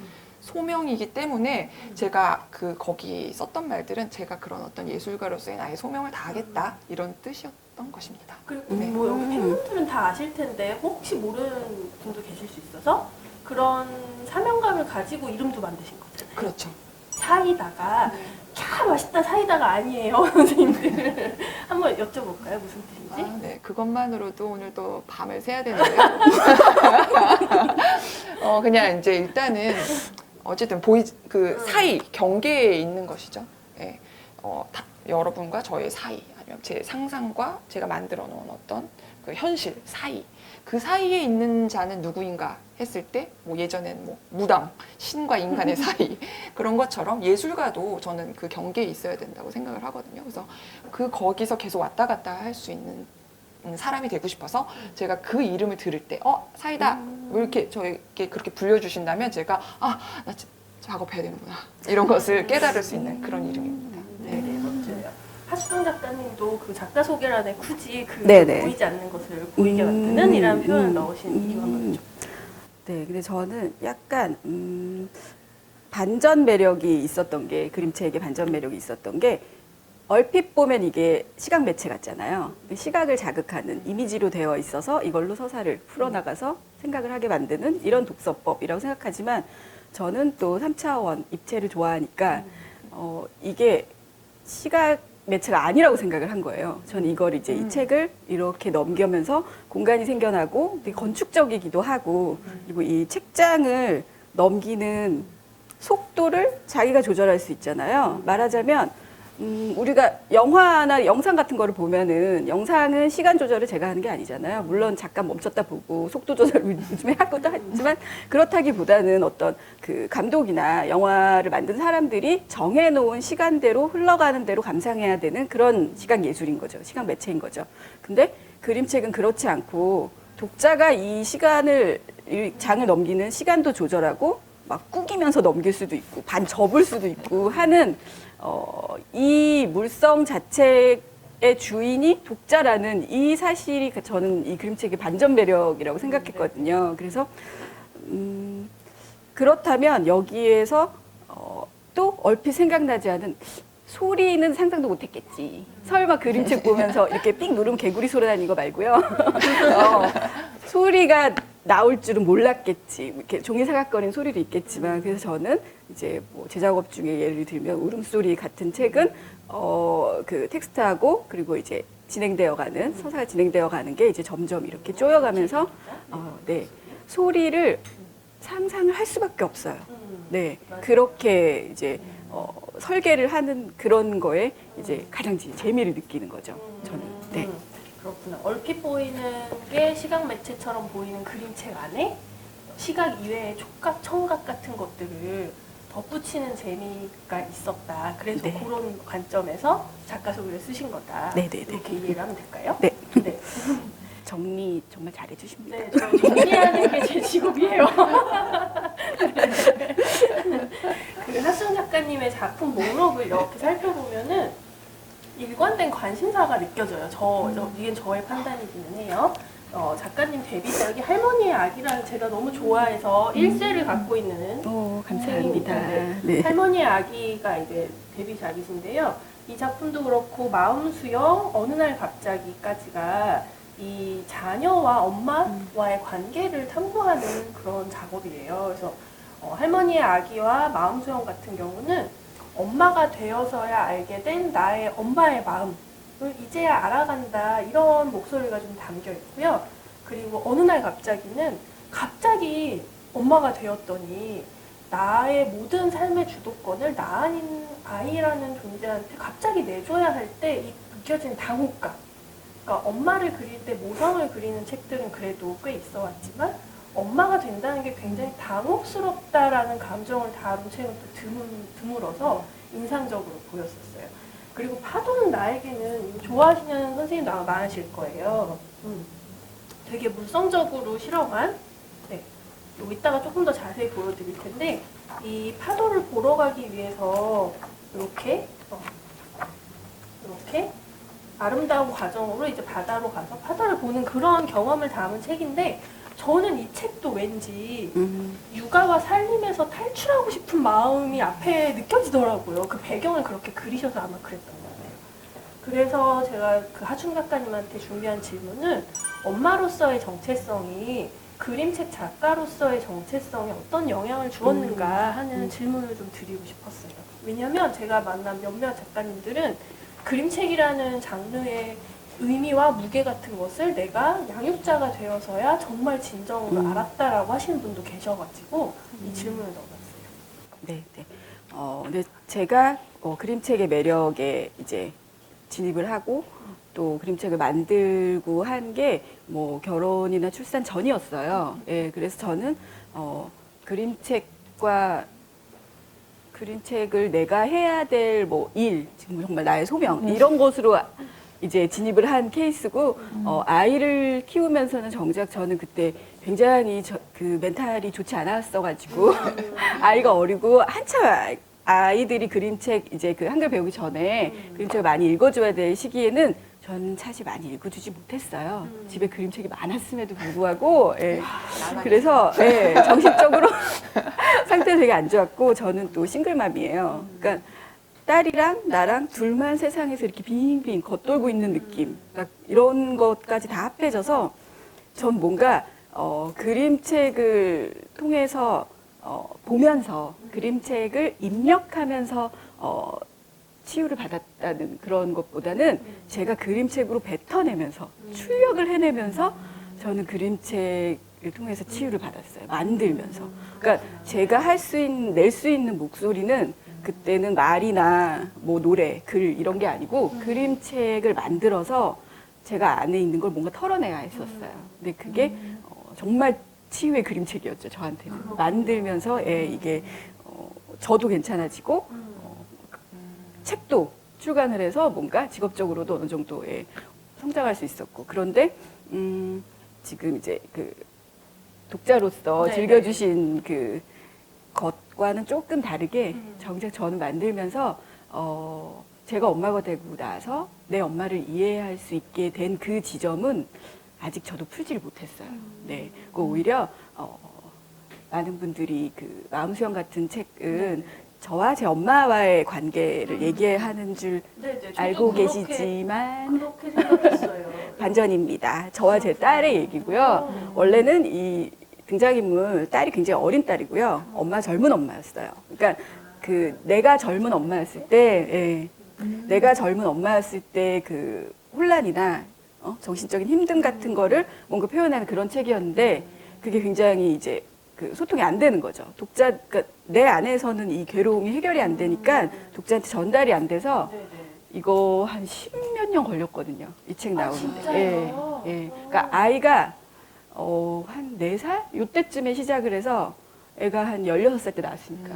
소명이기 때문에 제가 거기 썼던 말들은 제가 그런 어떤 예술가로서의 나의 소명을 다하겠다 이런 뜻이었던 것입니다. 그리고 뭐 여기 팬분들은 다 아실 텐데 혹시 모르는 분도 계실 수 있어서 그런 사명감을 가지고 이름도 만드신 거잖아요. 그렇죠. 사이다가 캬 맛있다 사이다가 아니에요. 선생님들 한번 여쭤볼까요? 무슨 뜻인지? 네, 그것만으로도 오늘 또 밤을 새야 되는데요. 그냥 이제 일단은 어쨌든 사이 경계에 있는 것이죠. 예, 여러분과 저의 사이 아니면 제 상상과 제가 만들어 놓은 어떤 그 현실 사이 그 사이에 있는 자는 누구인가 했을 때 뭐 예전엔 뭐 무당 신과 인간의 사이 그런 것처럼 예술가도 저는 그 경계에 있어야 된다고 생각을 하거든요. 그래서 거기서 계속 왔다 갔다 할 수 있는 사람이 되고 싶어서 제가 그 이름을 들을 때 사이다 왜 이렇게 저에게 그렇게 불려주신다면 제가 나 작업해야 되는구나 이런 것을 깨달을 수 있는 그런 이름입니다. 네, 맞아요. 하수정 작가님도 그 작가 소개란에 굳이 네네. 보이지 않는 것을 보이게 만드는 이라는 표현을 넣으신 이유 한번 여쭤볼까요? 네, 근데 저는 약간 반전 매력이 있었던 게 그림체에게 반전 매력이 있었던 게 얼핏 보면 이게 시각 매체 같잖아요. 시각을 자극하는 이미지로 되어 있어서 이걸로 서사를 풀어나가서 생각을 하게 만드는 이런 독서법이라고 생각하지만 저는 또 3차원 입체를 좋아하니까 이게 시각 매체가 아니라고 생각을 한 거예요. 저는 이걸 이제 이 책을 이렇게 넘기면서 공간이 생겨나고 되게 건축적이기도 하고 그리고 이 책장을 넘기는 속도를 자기가 조절할 수 있잖아요. 말하자면 우리가 영화나 영상 같은 거를 보면은 영상은 시간 조절을 제가 하는 게 아니잖아요. 물론 잠깐 멈췄다 보고 속도 조절을 요즘에 하고도 하지만 그렇다기보다는 어떤 그 감독이나 영화를 만든 사람들이 정해놓은 시간대로 흘러가는 대로 감상해야 되는 그런 시각 예술인 거죠. 시각 매체인 거죠. 근데 그림책은 그렇지 않고 독자가 이 시간을, 이 장을 넘기는 시간도 조절하고 막 꾸기면서 넘길 수도 있고 반 접을 수도 있고 하는 이 물성 자체의 주인이 독자라는 이 사실이 저는 이 그림책의 반전 매력이라고 생각했거든요. 그래서 그렇다면 여기에서 또 얼핏 생각나지 않은 소리는 상상도 못했겠지. 설마 그림책 보면서 이렇게 삑 누르면 개구리 소리 나는 거 말고요. 소리가 나올 줄은 몰랐겠지. 이렇게 종이 사각거리는 소리도 있겠지만, 그래서 저는 이제 뭐 제 작업 중에 예를 들면 울음소리 같은 책은 그 텍스트하고 그리고 이제 진행되어가는 서사가 진행되어가는 게 이제 점점 이렇게 쪼여가면서 네 소리를 상상을 할 수밖에 없어요. 네 그렇게 이제 설계를 하는 그런 거에 이제 가장 재미를 느끼는 거죠. 저는 네. 그렇구나. 얼핏 보이는 게 시각 매체처럼 보이는 그림책 안에 시각 이외의 촉각, 청각 같은 것들을 덧붙이는 재미가 있었다. 그래서 네. 그런 관점에서 작가 소개를 쓰신 거다. 네네네. 이렇게 이해를 하면 될까요? 네. 네. 정리 정말 잘해 주십니다. 네, 저 정리하는 게 제 직업이에요. 그 하순 작가님의 작품 목록을 이렇게 살펴보면은 일관된 관심사가 느껴져요. 이게 저의 판단이기는 해요. 작가님 데뷔작이 할머니의 아기라는 제가 너무 좋아해서 1세를 갖고 있는 감사합니다. 책입니다. 네. 할머니의 아기가 이제 데뷔작이신데요. 이 작품도 그렇고 마음 수영, 어느 날 갑자기까지가 이 자녀와 엄마와의 관계를 탐구하는 그런 작업이에요. 그래서 할머니의 아기와 마음 수영 같은 경우는 엄마가 되어서야 알게 된 나의 엄마의 마음을 이제야 알아간다 이런 목소리가 좀 담겨 있고요. 그리고 어느 날 갑자기 엄마가 되었더니 나의 모든 삶의 주도권을 나 아닌 아이라는 존재한테 갑자기 내줘야 할 때 느껴진 당혹감. 그러니까 엄마를 그릴 때 모성을 그리는 책들은 그래도 꽤 있어 왔지만 엄마가 된다는 게 굉장히 당혹스럽다라는 감정을 다룬 책은 또 드물어서 인상적으로 보였었어요. 그리고 파도는 나에게는 좋아하시는 선생님도 아마 많으실 거예요. 되게 물성적으로 실험한 네. 이따가 조금 더 자세히 보여드릴 텐데 이 파도를 보러 가기 위해서 이렇게 아름다운 과정으로 이제 바다로 가서 파도를 보는 그런 경험을 담은 책인데 저는 이 책도 왠지 육아와 살림에서 탈출하고 싶은 마음이 앞에 느껴지더라고요. 그 배경을 그렇게 그리셔서 아마 그랬던 것 같아요. 그래서 제가 그 하춘 작가님한테 준비한 질문은 엄마로서의 정체성이 그림책 작가로서의 정체성에 어떤 영향을 주었는가 하는 질문을 좀 드리고 싶었어요. 왜냐하면 제가 만난 몇몇 작가님들은 그림책이라는 장르의 의미와 무게 같은 것을 내가 양육자가 되어서야 정말 진정으로 알았다라고 하시는 분도 계셔가지고 이 질문을 넣어봤어요. 네. 근데 제가 그림책의 매력에 이제 진입을 하고 또 그림책을 만들고 한 게 뭐 결혼이나 출산 전이었어요. 예, 그래서 저는 그림책을 내가 해야 될 뭐 일, 지금 정말 나의 소명 이런 것으로 이제 진입을 한 케이스고 아이를 키우면서는 정작 저는 그때 굉장히 그 멘탈이 좋지 않았어가지고 아이가 어리고 한참 아이들이 그림책 이제 그 한글 배우기 전에 그림책을 많이 읽어줘야 될 시기에는 저는 사실 많이 읽어주지 못했어요. 집에 그림책이 많았음에도 불구하고 예. 그래서 예, 정신적으로 상태가 되게 안 좋았고 저는 또 싱글맘이에요. 그러니까 딸이랑 나랑 둘만 세상에서 이렇게 빙빙 겉돌고 있는 느낌. 그러니까 이런 것까지 다 합해져서 전 뭔가 그림책을 통해서 보면서 그림책을 입력하면서 치유를 받았다는 그런 것보다는 제가 그림책으로 뱉어내면서 출력을 해내면서 저는 그림책을 통해서 치유를 받았어요. 만들면서. 그러니까 제가 낼 수 있는 목소리는 그때는 말이나 뭐 노래, 글 이런 게 아니고 그림책을 만들어서 제가 안에 있는 걸 뭔가 털어내야 했었어요. 근데 그게 정말 치유의 그림책이었죠, 저한테는. 만들면서 이게 저도 괜찮아지고 책도 출간을 해서 뭔가 직업적으로도 어느 정도 성장할 수 있었고 그런데 지금 이제 그 독자로서 네, 즐겨주신 그 것과는 조금 다르게 정작 저는 만들면서 제가 엄마가 되고 나서 내 엄마를 이해할 수 있게 된 그 지점은 아직 저도 풀지를 못했어요. 네, 그 오히려 많은 분들이 그 마음 수영 같은 책은 저와 제 엄마와의 관계를 얘기하는 줄 네네, 저도 알고 그렇게- 계시지만 그렇게 생각했어요. 반전입니다. 저와 제 딸의 얘기고요. 원래는 이 등장인물 딸이 굉장히 어린 딸이고요. 엄마 젊은 엄마였어요. 그러니까 그 내가 젊은 엄마였을 때, 내가 젊은 엄마였을 때 그 혼란이나 정신적인 힘듦 같은 거를 뭔가 표현하는 그런 책이었는데 그게 굉장히 이제 그 소통이 안 되는 거죠. 그러니까 내 안에서는 이 괴로움이 해결이 안 되니까 독자한테 전달이 안 돼서 네네. 이거 한 10몇 년 걸렸거든요. 이 책 나오는데. 진짜요? 그러니까 아이가 한 4살? 요때쯤에 시작을 해서 애가 한 16살 때 나왔으니까.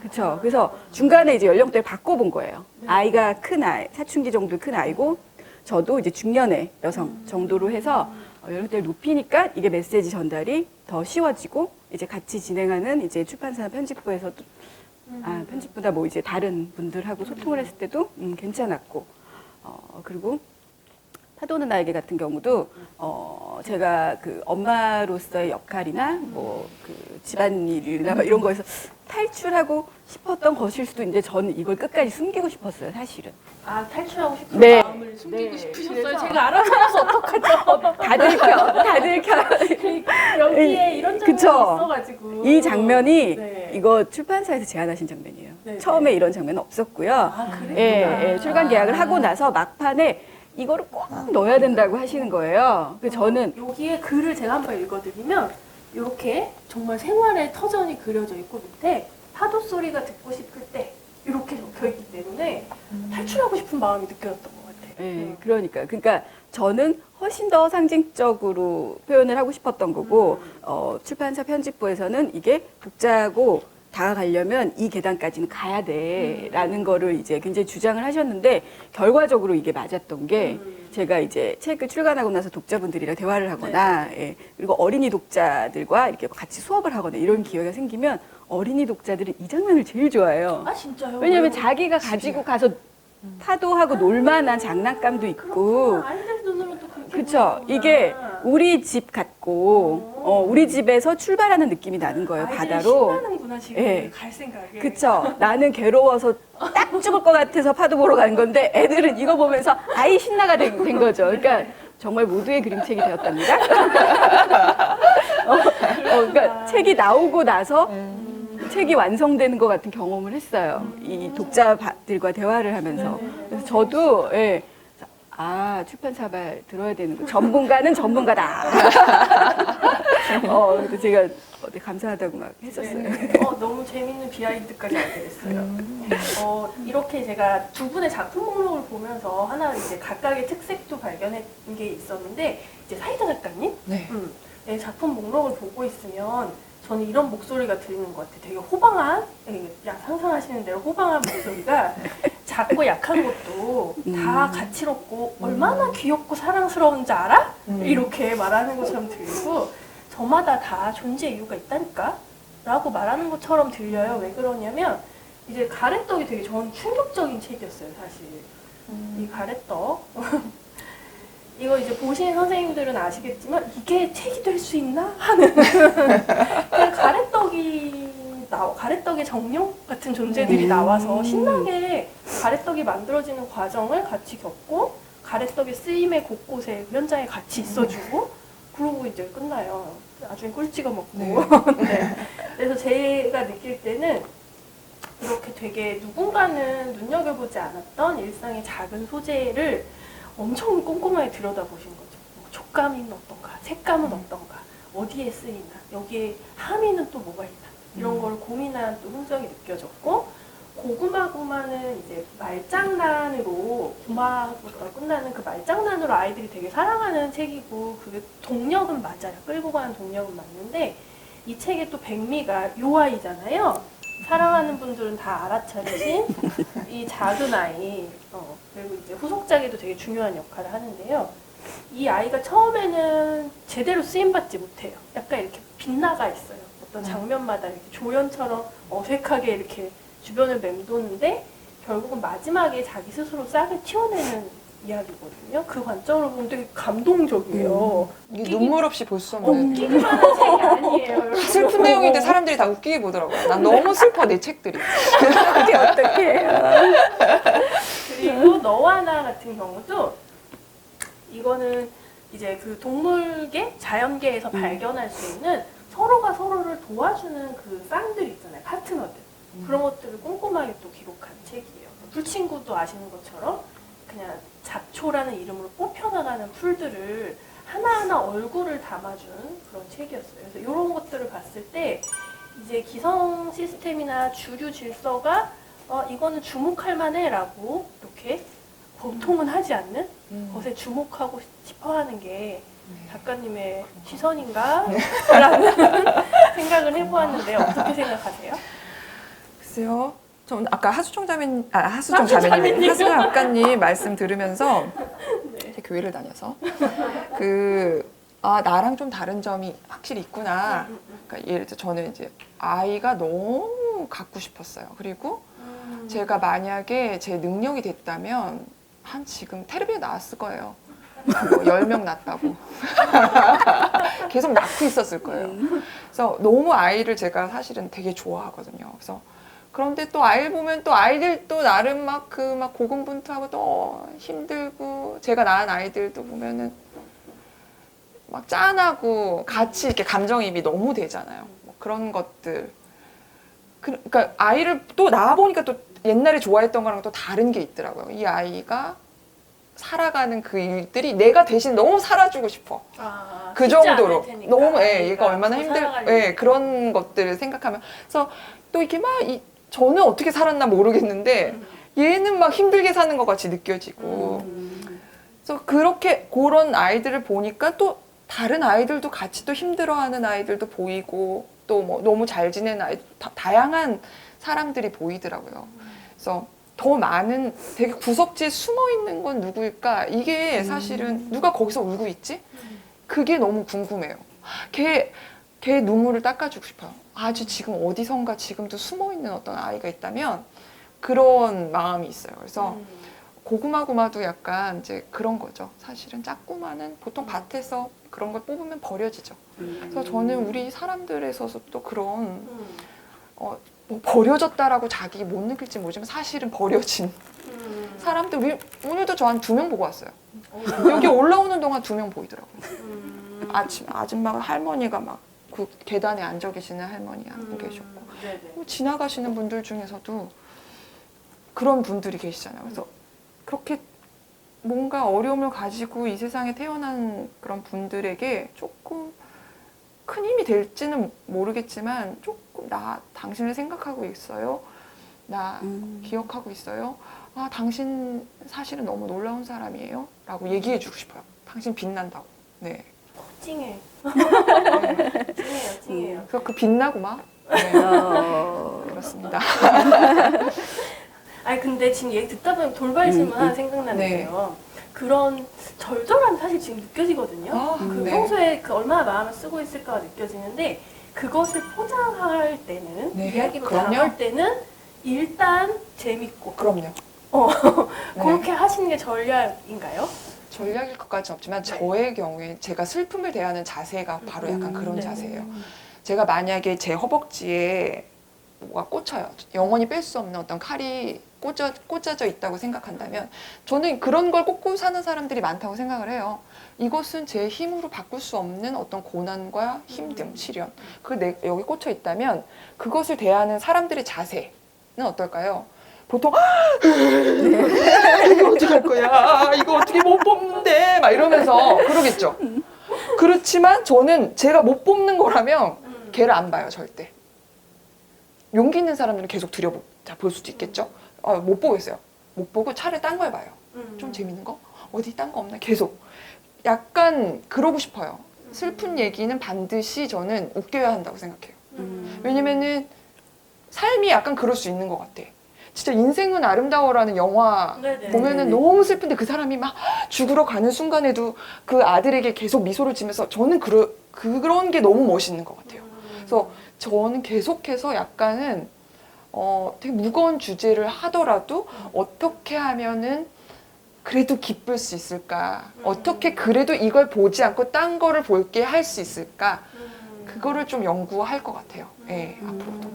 그쵸. 그래서 중간에 이제 연령대를 바꿔본 거예요. 아이가 큰 아이, 사춘기 정도 큰 아이고, 저도 이제 중년의 여성 정도로 해서 연령대를 높이니까 이게 메시지 전달이 더 쉬워지고, 이제 같이 진행하는 이제 출판사 편집부에서도, 편집보다 뭐 이제 다른 분들하고 소통을 했을 때도 괜찮았고, 그리고 파도는 나에게 같은 경우도 제가 그 엄마로서의 역할이나 뭐 그 집안일이나 막 이런 거에서 탈출하고 싶었던 것일 수도 있는데 저는 이걸 끝까지 숨기고 싶었어요, 사실은. 아, 탈출하고 싶은 네. 마음을 숨기고 네. 싶으셨어요? 그래서- 제가 알아서 어떡하죠? 다 들켜. 여기에 이런 장면이 그쵸. 있어가지고 이 장면이 네. 이거 출판사에서 제안하신 장면이에요. 네, 처음에 이런 장면은 없었고요. 아, 그랬구나. 예, 출간 계약을 하고 나서 막판에 이거를 꼭 넣어야 된다고 하시는 거예요. 그래서 저는 여기에 글을 제가 한번 읽어드리면 이렇게 정말 생활의 터전이 그려져 있고 밑에 파도 소리가 듣고 싶을 때 이렇게 적혀있기 때문에 탈출하고 싶은 마음이 느껴졌던 것 같아요. 예, 그러니까 저는 훨씬 더 상징적으로 표현을 하고 싶었던 거고 출판사 편집부에서는 이게 독자하고 다가가려면 이 계단까지는 가야 돼라는 거를 이제 굉장히 주장을 하셨는데 결과적으로 이게 맞았던 게 제가 이제 책을 출간하고 나서 독자분들이랑 대화를 하거나 그리고 어린이 독자들과 이렇게 같이 수업을 하거나 이런 기회가 생기면 어린이 독자들은 이 장면을 제일 좋아해요. 아 진짜요? 왜냐하면 왜요? 자기가 가지고 가서 파도하고 놀만한 장난감도 있고 그렇구나. 아이들 눈으로 또 그렇게 그렇죠. 보이는구나. 이게 우리 집 같고 우리 집에서 출발하는 느낌이 나는 거예요. 아이들이 바다로. 신나는구나 지금 예. 갈 생각에. 그쵸. 나는 괴로워서 딱 죽을 것 같아서 파도 보러 가는 건데 애들은 이거 보면서 아이 신나가 된 거죠. 그러니까 정말 모두의 그림책이 되었답니다. 그러니까 책이 나오고 나서 책이 완성되는 것 같은 경험을 했어요. 이 독자들과 대화를 하면서. 그래서 저도 출판사발 들어야 되는 거. 전문가는 전문가다. 그래서 제가 감사하다고 막 했었어요. 네. 너무 재밌는 비하인드까지 알게 됐어요. 이렇게 제가 두 분의 작품 목록을 보면서 하나 이제 각각의 특색도 발견한 게 있었는데 이제 사이다 작가님 네. 네, 작품 목록을 보고 있으면 저는 이런 목소리가 들리는 것 같아요. 되게 호방한, 상상하시는 대로 호방한 목소리가 작고 약한 것도 다 가치롭고 얼마나 귀엽고 사랑스러운지 알아? 이렇게 말하는 것처럼 들리고 저마다 다 존재 이유가 있다니까? 라고 말하는 것처럼 들려요. 왜 그러냐면 이제 가래떡이 되게 저는 충격적인 책이었어요, 사실. 이 가래떡. 이거 이제 보신 선생님들은 아시겠지만 이게 책이 될 수 있나? 하는 그냥 가래떡의 정령 같은 존재들이 나와서 신나게 가래떡이 만들어지는 과정을 같이 겪고 가래떡의 쓰임의 곳곳에 현장에 같이 있어주고 그러고 이제 끝나요. 나중에 꿀 찍어 먹고. 네. 그래서 제가 느낄 때는 이렇게 되게 누군가는 눈여겨보지 않았던 일상의 작은 소재를 엄청 꼼꼼하게 들여다보신 거죠. 촉감은 어떤가, 색감은 어떤가, 어디에 쓰이나, 여기에 함의는 또 뭐가 있나 이런 걸 고민한 또 흔적이 느껴졌고 고구마구마는 이제 말장난으로 고마부터 끝나는 그 말장난으로 아이들이 되게 사랑하는 책이고 그게 동력은 맞아요. 끌고 가는 동력은 맞는데 이 책의 또 백미가 요 아이잖아요. 사랑하는 분들은 다 알아차리신 이 작은 아이 그리고 이제 후속작에도 되게 중요한 역할을 하는데요. 이 아이가 처음에는 제대로 쓰임받지 못해요. 약간 이렇게 빗나가 있어요. 어떤 장면마다 이렇게 조연처럼 어색하게 이렇게 주변을 맴도는데 결국은 마지막에 자기 스스로 싹을 틔워내는 이야기거든요. 그 관점으로 보면 되게 감동적이에요. 이게 눈물 없이 볼 수 없는 웃기기만 한 책이 아니에요. 여러분. 슬픈 내용인데 사람들이 다 웃기게 보더라고요. 난 너무 슬퍼 내 책들이. 그게 어떻게 해요? 그리고 너와 나 같은 경우도 이거는 이제 그 동물계, 자연계에서 발견할 수 있는 서로가 서로를 도와주는 그 쌍들 있잖아요. 파트너들. 그런 것들을 꼼꼼하게 또 기록한 책이에요. 풀친구도 아시는 것처럼 그냥 잡초라는 이름으로 뽑혀나가는 풀들을 하나하나 얼굴을 담아준 그런 책이었어요. 그래서 이런 것들을 봤을 때 이제 기성 시스템이나 주류 질서가 이거는 주목할 만해라고 이렇게 보통은 하지 않는 것에 주목하고 싶어하는 게 작가님의 시선인가? 라는 생각을 해보았는데 어떻게 생각하세요? 글쎄요. 전 아까 하수정 자매님, 하수정 작가님 말씀 들으면서 제 교회를 다녀서 나랑 좀 다른 점이 확실히 있구나. 그러니까 예를 들어 저는 이제 아이가 너무 갖고 싶었어요. 그리고 제가 만약에 제 능력이 됐다면 한 지금 텔레비에 나왔을 거예요. 뭐 10명 낳았다고. 계속 낳고 있었을 거예요. 그래서 너무 아이를 제가 사실은 되게 좋아하거든요. 그래서 그런데 또 아이를 보면 또 아이들도 나름 막 고군분투하고 또 힘들고 제가 낳은 아이들도 보면은 막 짠하고 같이 이렇게 감정이입이 너무 되잖아요. 뭐 그런 것들. 그러니까 아이를 또 낳아보니까 또 옛날에 좋아했던 거랑 또 다른 게 있더라고요. 이 아이가 살아가는 그 일들이 내가 대신 너무 살아주고 싶어. 그 정도로. 너무, 얘가 얼마나 그런 것들을 생각하면. 그래서 또 이렇게 저는 어떻게 살았나 모르겠는데 얘는 막 힘들게 사는 것 같이 느껴지고. 그래서 그런 아이들을 보니까 또 다른 아이들도 같이 또 힘들어하는 아이들도 보이고 또 뭐 너무 잘 지내는 아이, 다양한 사람들이 보이더라고요. 그래서 더 많은 되게 구석지에 숨어 있는 건 누구일까? 이게 사실은 누가 거기서 울고 있지? 그게 너무 궁금해요. 걔 눈물을 닦아주고 싶어요. 아주 지금 어디선가 지금도 숨어 있는 어떤 아이가 있다면 그런 마음이 있어요. 그래서 고구마도 약간 이제 그런 거죠. 사실은 짝구마는 보통 밭에서 그런 걸 뽑으면 버려지죠. 그래서 저는 우리 사람들에서도 또 그런 뭐 버려졌다라고 자기 못 느낄지 모르지만 사실은 버려진 사람들 오늘도 저 한 2명 보고 왔어요. 여기 올라오는 동안 2명 보이더라고요. 아줌마가 할머니가 막 그 계단에 앉아 계시는 할머니 한 분 계셨고 지나가시는 분들 중에서도 그런 분들이 계시잖아요. 그래서 그렇게 뭔가 어려움을 가지고 이 세상에 태어난 그런 분들에게 조금 큰 힘이 될지는 모르겠지만 조금 당신을 생각하고 있어요. 기억하고 있어요. 당신 사실은 너무 놀라운 사람이에요. 라고 얘기해 주고 싶어요. 당신 빛난다고. 네. 찡해. 찡해요. 그래서 그 빛나고 막. 네. 그렇습니다. 아니 근데 지금 얘기 듣다 보면 돌발 질문 하나 생각나는데요. 그런 절절함이 사실 지금 느껴지거든요. 네. 평소에 얼마나 마음을 쓰고 있을까가 느껴지는데 그것을 포장할 때는 이야기로 담을 때는 일단 재밌고 그럼요. 그렇게 하시는 게 전략인가요? 전략일 것까지는 없지만 저의 경우에 제가 슬픔을 대하는 자세가 바로 약간 그런 자세예요. 제가 만약에 제 허벅지에 뭐가 꽂혀요. 영원히 뺄 수 없는 어떤 칼이 꽂아져 있다고 생각한다면 저는 그런 걸 꽂고 사는 사람들이 많다고 생각을 해요. 이것은 제 힘으로 바꿀 수 없는 어떤 고난과 힘듦, 시련. 여기 꽂혀 있다면 그것을 대하는 사람들의 자세는 어떨까요? 보통 이거 어떡할 거야? 이거 어떻게 못 뽑는데? 막 이러면서 그러겠죠. 그렇지만 저는 제가 못 뽑는 거라면 걔를 안 봐요, 절대. 용기 있는 사람들은 계속 볼 수도 있겠죠. 못 보겠어요. 못 보고 차라리 딴 걸 봐요. 좀 재밌는 거? 어디 딴 거 없나? 계속. 약간 그러고 싶어요. 슬픈 얘기는 반드시 저는 웃겨야 한다고 생각해요. 왜냐면은 삶이 약간 그럴 수 있는 것 같아. 진짜 인생은 아름다워라는 영화 보면은 너무 슬픈데 그 사람이 막 죽으러 가는 순간에도 그 아들에게 계속 미소를 지면서 저는 그런 게 너무 멋있는 것 같아요. 그래서 저는 계속해서 약간은 되게 무거운 주제를 하더라도 어떻게 하면은 그래도 기쁠 수 있을까? 어떻게 그래도 이걸 보지 않고 딴 거를 볼게 할 수 있을까? 그거를 좀 연구할 것 같아요. 예, 앞으로도.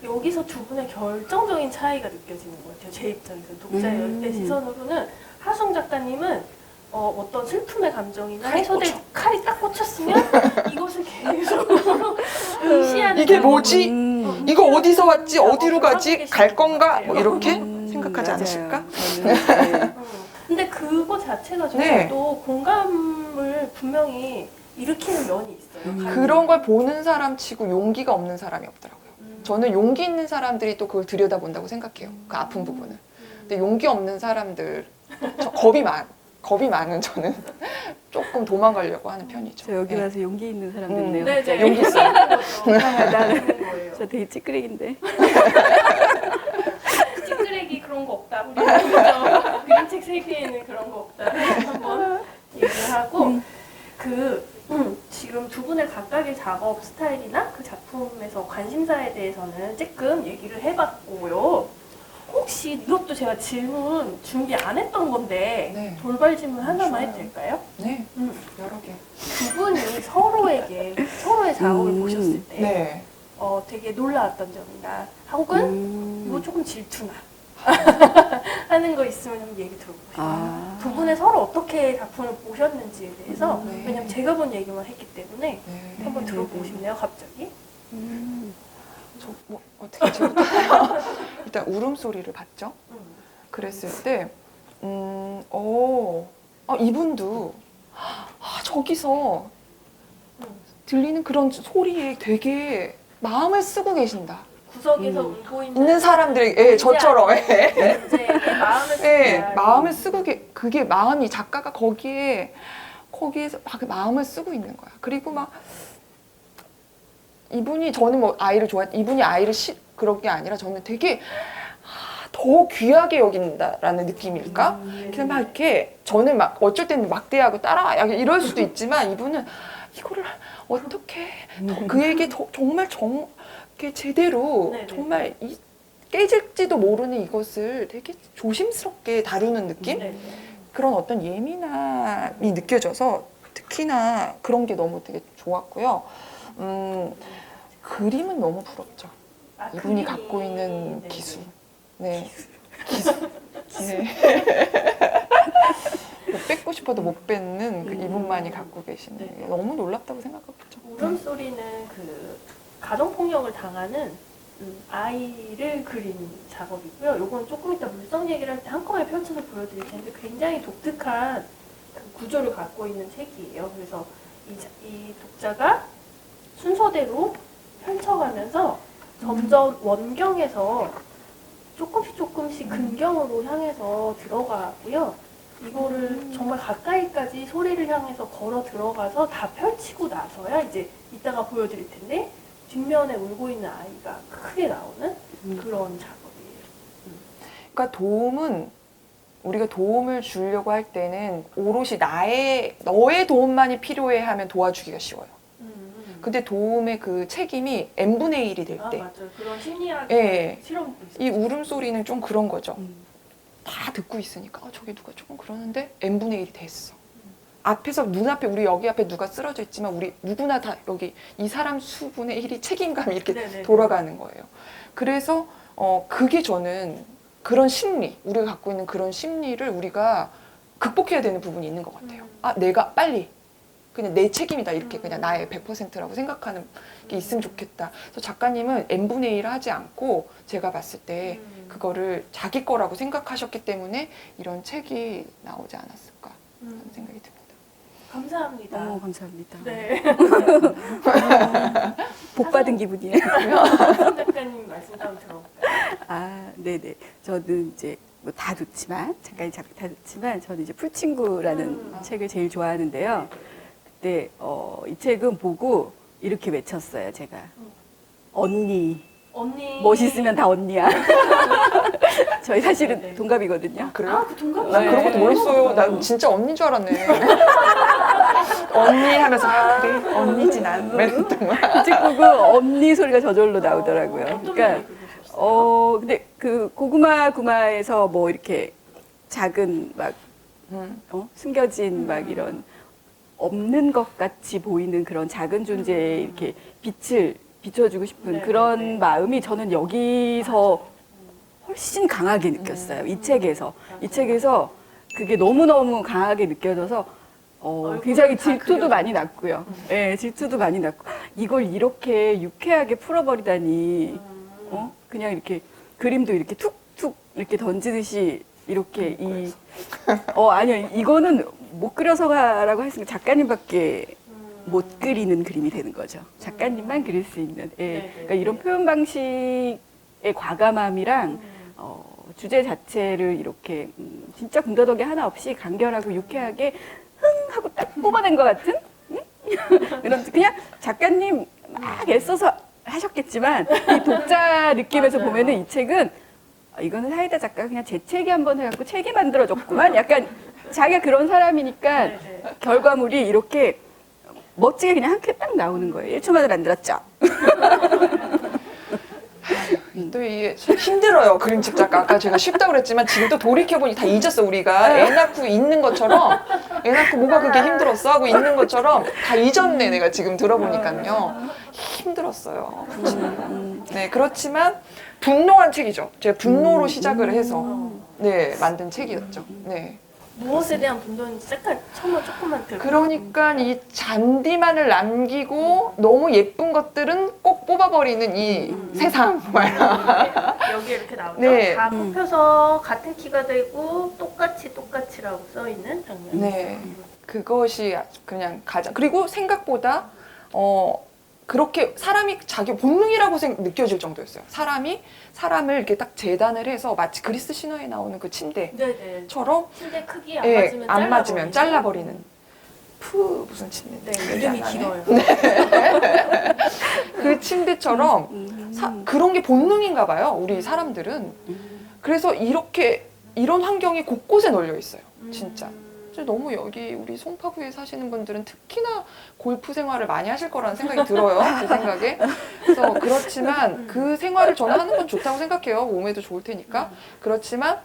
여기서 두 분의 결정적인 차이가 느껴지는 것 같아요. 제 입장에서 독자의 열대 시선으로는 하수정 작가님은 어떤 슬픔의 감정이나 칼이 해소될 꽂혀. 칼이 딱 꽂혔으면 이것을 계속 응시하는 이게 그런 뭐지? 이거 어디서 왔지? 어디로 가지? 갈 건가? 뭐 이렇게 생각하지 맞아요. 않으실까? 저는, 네. 근데 그거 자체가 저는 네. 또 공감을 분명히 일으키는 면이 있어요. 그런 걸 보는 사람 치고 용기가 없는 사람이 없더라고요. 저는 용기 있는 사람들이 또 그걸 들여다본다고 생각해요. 그 아픈 부분을. 근데 용기 없는 사람들, 겁이 많은 저는 조금 도망가려고 하는 편이죠. 저 여기 예. 와서 용기 있는 사람 됐네요. 네, 갑자기. 네. 용기 있어요. 나는 저 되게 찌끄레기인데. 찌끄레기 그런 거 없다. 우리 그죠? 그림책 세계에는 그런 거 없다. 한번 얘기를 하고 지금 두 분의 각각의 작업 스타일이나 그 작품에서 관심사에 대해서는 조금 얘기를 해봤고요. 혹시 이것도 제가 질문 준비 안 했던 건데 네. 돌발 질문 하나만 좋아요. 해도 될까요? 네, 여러 개. 두 분이 서로의 작업을 보셨을 때 네. 되게 놀라웠던 점이나 혹은 뭐 조금 질투나 하는 거 있으면 좀 얘기 들어보고 싶어요. 아. 두 분의 서로 어떻게 작품을 보셨는지에 대해서 네. 왜냐면 제가 본 얘기만 했기 때문에 네. 한번 들어보고 싶네요, 갑자기. 저, 뭐, 어떻게 저부터 일단 울음소리를 봤죠? 그랬을 때, 이분도, 저기서 들리는 그런 소리에 되게 마음을 쓰고 계신다. 구석에서 울고 있는 사람들에게, 저처럼, 문제에 마음을 마음을 쓰고, 그게 마음이, 작가가 거기에서 막 마음을 쓰고 있는 거야. 그리고 막, 저는 뭐 아이를 이분이 아이를 그런 게 아니라 저는 되게 더 귀하게 여긴다라는 느낌일까? 그냥 막 이렇게 저는 막 어쩔 때는 막대하고 따라와 이럴 수도 있지만 이분은 이거를 어떻게 그에게 정말 이렇게 제대로 네네. 정말 깨질지도 모르는 이것을 되게 조심스럽게 다루는 느낌? 네. 그런 어떤 예민함이 느껴져서 특히나 그런 게 너무 되게 좋았고요. 그림은 너무 부럽죠. 이분이 갖고 있는 네. 기술. 네. 기술. 네. 뺏고 싶어도 못 뺏는 그 이분만이 갖고 계시는 게 너무 놀랍다고 생각하죠. 울음소리는 그 가정폭력을 당하는 아이를 그린 작업이고요. 요건 조금 이따 물성 얘기를 할 때 한꺼번에 펼쳐서 보여드릴 텐데 굉장히 독특한 그 구조를 갖고 있는 책이에요. 그래서 이 독자가 순서대로 펼쳐가면서 점점 원경에서 조금씩 근경으로 향해서 들어가고요. 이거를 정말 가까이까지 소리를 향해서 걸어 들어가서 다 펼치고 나서야 이제 이따가 보여드릴 텐데 뒷면에 울고 있는 아이가 크게 나오는 그런 작업이에요. 그러니까 우리가 도움을 주려고 할 때는 오롯이 너의 도움만이 필요해 하면 도와주기가 쉬워요. 근데 도움의 그 책임이 n분의 1이 될 때. 맞아요. 그런 심리학 예. 실험도 있어요. 이 울음소리는 좀 그런 거죠. 다 듣고 있으니까 저기 누가 조금 그러는데 n분의 1이 됐어. 앞에서 눈앞에 우리 여기 앞에 누가 쓰러져 있지만 우리 누구나 다 여기 이 사람 수분의 1이 책임감이 이렇게 네네. 돌아가는 거예요. 그래서 그게 저는 그런 심리, 우리가 갖고 있는 그런 심리를 우리가 극복해야 되는 부분이 있는 것 같아요. 내가 빨리 그냥 내 책임이다 이렇게 그냥 나의 100%라고 생각하는 게 있으면 좋겠다. 그래서 작가님은 n분의 1 하지 않고 제가 봤을 때 그거를 자기 거라고 생각하셨기 때문에 이런 책이 나오지 않았을까 하는 생각이 듭니다. 감사합니다. 감사합니다. 네. 복 받은 기분이에요. 한 작가님 말씀 좀 들어볼까요? 네네. 저는 이제 뭐 다 좋지만 작가님 작품 다 좋지만 저는 이제 풀친구라는 책을 제일 좋아하는데요. 그때 이 책은 보고 이렇게 외쳤어요. 제가 언니 멋있으면 다 언니야. 저희 사실은 네네. 동갑이거든요. 그래요? 그 동갑 난 그런 것도 몰랐어요. 난 진짜 언니인 줄 알았네. 언니 하면서 그래 언니지 난. 이랬던 거야. 이 책 보고 언니 소리가 저절로 나오더라고요. 어떤 그러니까 면이 그러셨어요? 근데 그 고구마 구마에서 뭐 이렇게 작은 막 음. 숨겨진 막 이런 없는 것 같이 보이는 그런 작은 존재에 이렇게 빛을 비춰주고 싶은 네, 그런 네. 마음이 저는 여기서 훨씬 강하게 느꼈어요. 이 책에서. 이 책에서 그게 너무너무 강하게 느껴져서 굉장히 다 질투도 그려져. 많이 났고요. 예, 질투도 많이 났고 이걸 이렇게 유쾌하게 풀어버리다니 그냥 이렇게 그림도 이렇게 툭툭 이렇게 던지듯이 이렇게 아니요 이거는 못 그려서가라고 했으니까 작가님밖에 못 그리는 그림이 되는 거죠. 작가님만 그릴 수 있는. 예. 그러니까 이런 표현 방식의 과감함이랑 주제 자체를 이렇게 진짜 군더더기 하나 없이 간결하고 유쾌하게 흥 하고 딱 뽑아낸 것 같은 이런 그냥 작가님 막 애써서 하셨겠지만 이 독자 느낌에서 맞아요. 보면은 이 책은 이거는 사이다 작가가 그냥 재채기 한번 해갖고 책이 만들어졌구만. 약간 자기가 그런 사람이니까 네, 네. 결과물이 이렇게 멋지게 그냥 한 큐 딱 나오는 거예요. 1초 만에 만들었죠. 또 이게 힘들어요. 그림책 작가. 아까 제가 쉽다고 그랬지만 지금 또 돌이켜보니 다 잊었어. 우리가 애 낳고 있는 것처럼 애 낳고 뭐가 그렇게 힘들었어 하고 있는 것처럼 다 잊었네. 내가 지금 들어보니까요. 힘들었어요. 네, 그렇지만 분노한 책이죠. 제가 분노로 시작을 해서 네 만든 책이었죠. 네. 무엇에 대한 분노인지 잠깐 조금만 들어. 그러니까 이 잔디만을 남기고 너무 예쁜 것들은 꼭 뽑아버리는 이 세상. 여기 이렇게 나오죠. 네. 다 뽑혀서 같은 키가 되고 똑같이라고 써 있는 장면. 네. 그것이 그냥 가장 그리고 생각보다 그렇게 사람이 자기 본능이라고 느껴질 정도였어요. 사람을 이렇게 딱 재단을 해서 마치 그리스 신화에 나오는 그 침대처럼 네네. 침대 크기 안 맞으면 잘라버리는 무슨 침대? 네, 이름이 길어요. 그 침대처럼 그런 게 본능인가 봐요. 우리 사람들은. 그래서 이런 환경이 곳곳에 널려 있어요. 진짜. 너무 여기 우리 송파구에 사시는 분들은 특히나 골프 생활을 많이 하실 거라는 생각이 들어요. 제 생각에. 그래서 그렇지만 그 생활을 저는 하는 건 좋다고 생각해요. 몸에도 좋을 테니까. 그렇지만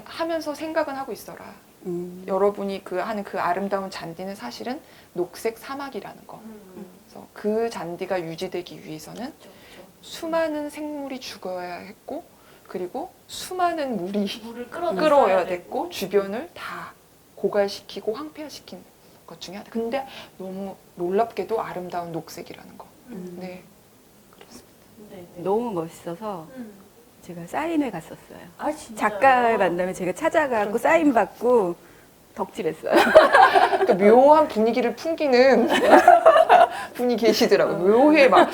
하면서 생각은 하고 있어라. 여러분이 하는 그 아름다운 잔디는 사실은 녹색 사막이라는 거. 그래서 그 잔디가 유지되기 위해서는 수많은 생물이 죽어야 했고 그리고 수많은 물을 끌어야 됐고 주변을 다 고갈시키고 황폐화시킨 것 중에 하나. 근데 너무 놀랍게도 아름다운 녹색이라는 거. 네, 그렇습니다. 네. 너무 멋있어서 제가 사인회 갔었어요. 아 진짜. 작가를 만나면 제가 찾아가고 사인 받고 덕질했어요. 그러니까 묘한 분위기를 풍기는 분이 계시더라고요. 묘해 막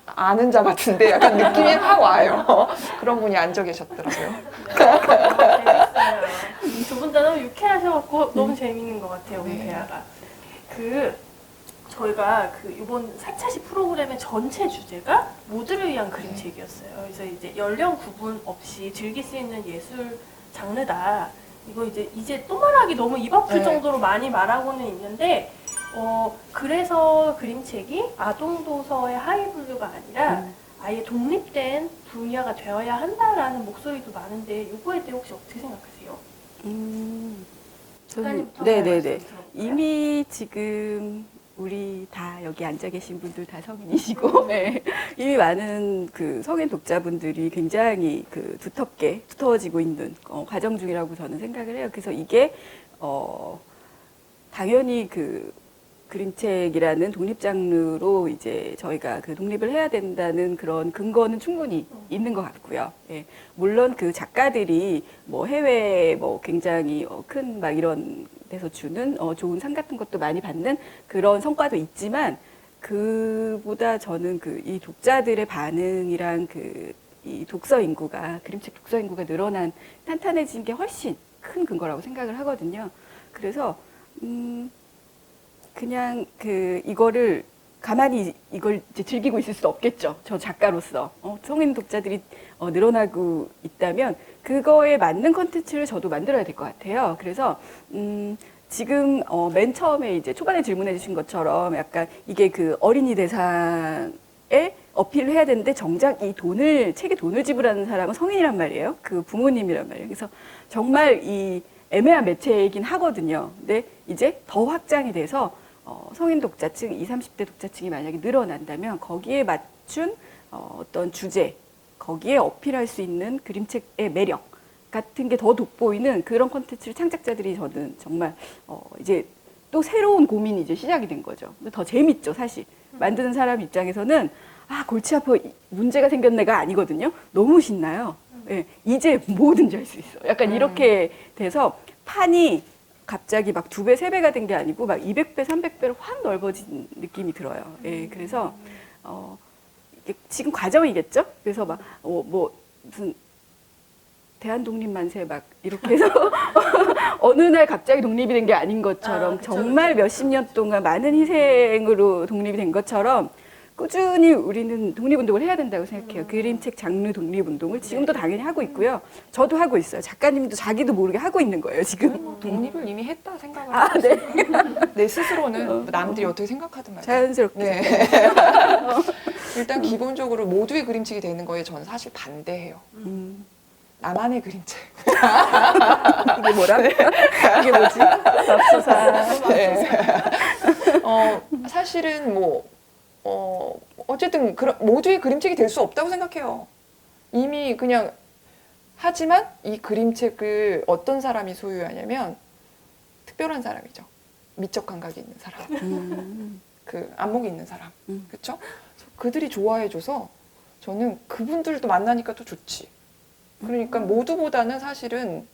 아는 자 같은데 약간 느낌이 확 와요. 그런 분이 앉아 계셨더라고요. 재밌어요. 두 분 다 너무 유쾌하셔갖고 너무 재밌는 것 같아요, 오늘 네. 대화가. 저희가 이번 4차시 프로그램의 전체 주제가 모두를 위한 그림책이었어요. 그래서 이제 연령 구분 없이 즐길 수 있는 예술 장르다. 이거 이제 또 말하기 너무 입 아플 네. 정도로 많이 말하고는 있는데, 그래서 그림책이 아동도서의 하이블루가 아니라 아예 독립된 분야가 되어야 한다라는 목소리도 많은데, 이거에 대해 혹시 어떻게 생각하세요? 저는 네네네. 이미 지금 우리 다 여기 앉아 계신 분들 다 성인이시고 네. 이미 많은 그 성인 독자분들이 굉장히 두터워지고 있는 과정 중이라고 저는 생각을 해요. 그래서 이게 당연히 그림책이라는 독립 장르로 이제 저희가 독립을 해야 된다는 그런 근거는 충분히 있는 것 같고요. 예. 물론 그 작가들이 해외 굉장히 큰 이런 데서 주는 좋은 상 같은 것도 많이 받는 그런 성과도 있지만 그보다 저는 이 독자들의 반응이랑 이 독서 인구가 그림책 독서 인구가 탄탄해진 게 훨씬 큰 근거라고 생각을 하거든요. 그래서 그냥 이거를 가만히 이걸 이제 즐기고 있을 수 없겠죠. 저 작가로서 성인 독자들이 늘어나고 있다면 그거에 맞는 컨텐츠를 저도 만들어야 될 것 같아요. 그래서 지금 맨 처음에 이제 초반에 질문해 주신 것처럼 약간 이게 어린이 대상에 어필을 해야 되는데 정작 책에 돈을 지불하는 사람은 성인이란 말이에요. 그 부모님이란 말이에요. 그래서 정말 이 애매한 매체이긴 하거든요. 근데 이제 더 확장이 돼서 성인 독자층, 20, 30대 독자층이 만약에 늘어난다면 거기에 맞춘 어떤 주제, 거기에 어필할 수 있는 그림책의 매력 같은 게 더 돋보이는 그런 콘텐츠를 창작자들이 저는 정말 이제 또 새로운 고민이 이제 시작이 된 거죠. 근데 더 재밌죠, 사실. 만드는 사람 입장에서는 골치 아파 문제가 생겼네가 아니거든요. 너무 신나요. 예, 이제 뭐든지 할 수 있어. 약간 이렇게 돼서 판이 갑자기 막 2배, 3배가 된 게 아니고 막 200배, 300배로 확 넓어진 느낌이 들어요. 예, 그래서 이게 지금 과정이겠죠? 그래서 막 뭐 무슨 대한독립만세 막 이렇게 해서 어느 날 갑자기 독립이 된 게 아닌 것처럼 그쵸, 정말 그쵸. 몇십 년 동안 많은 희생으로 독립이 된 것처럼 꾸준히 우리는 독립운동을 해야 된다고 생각해요. 그림책 장르 독립운동을 지금도 당연히 하고 있고요. 저도 하고 있어요. 작가님도 자기도 모르게 하고 있는 거예요, 지금. 독립을 이미 했다 생각을 아, 하고 네. 내 스스로는 남들이 어떻게 생각하든 말이야. 자연스럽게. 네. 일단 기본적으로 모두의 그림책이 되는 거에 저는 사실 반대해요. 나만의 그림책. 이게 뭐라? 이게 뭐지? 맙소사. 네. 사실은 어쨌든 모두의 그림책이 될 수 없다고 생각해요. 이미 그냥 하지만 이 그림책을 어떤 사람이 소유하냐면 특별한 사람이죠. 미적 감각이 있는 사람, 그 안목이 있는 사람, 그렇죠? 그들이 좋아해줘서 저는 그분들도 만나니까 또 좋지. 그러니까 모두보다는 사실은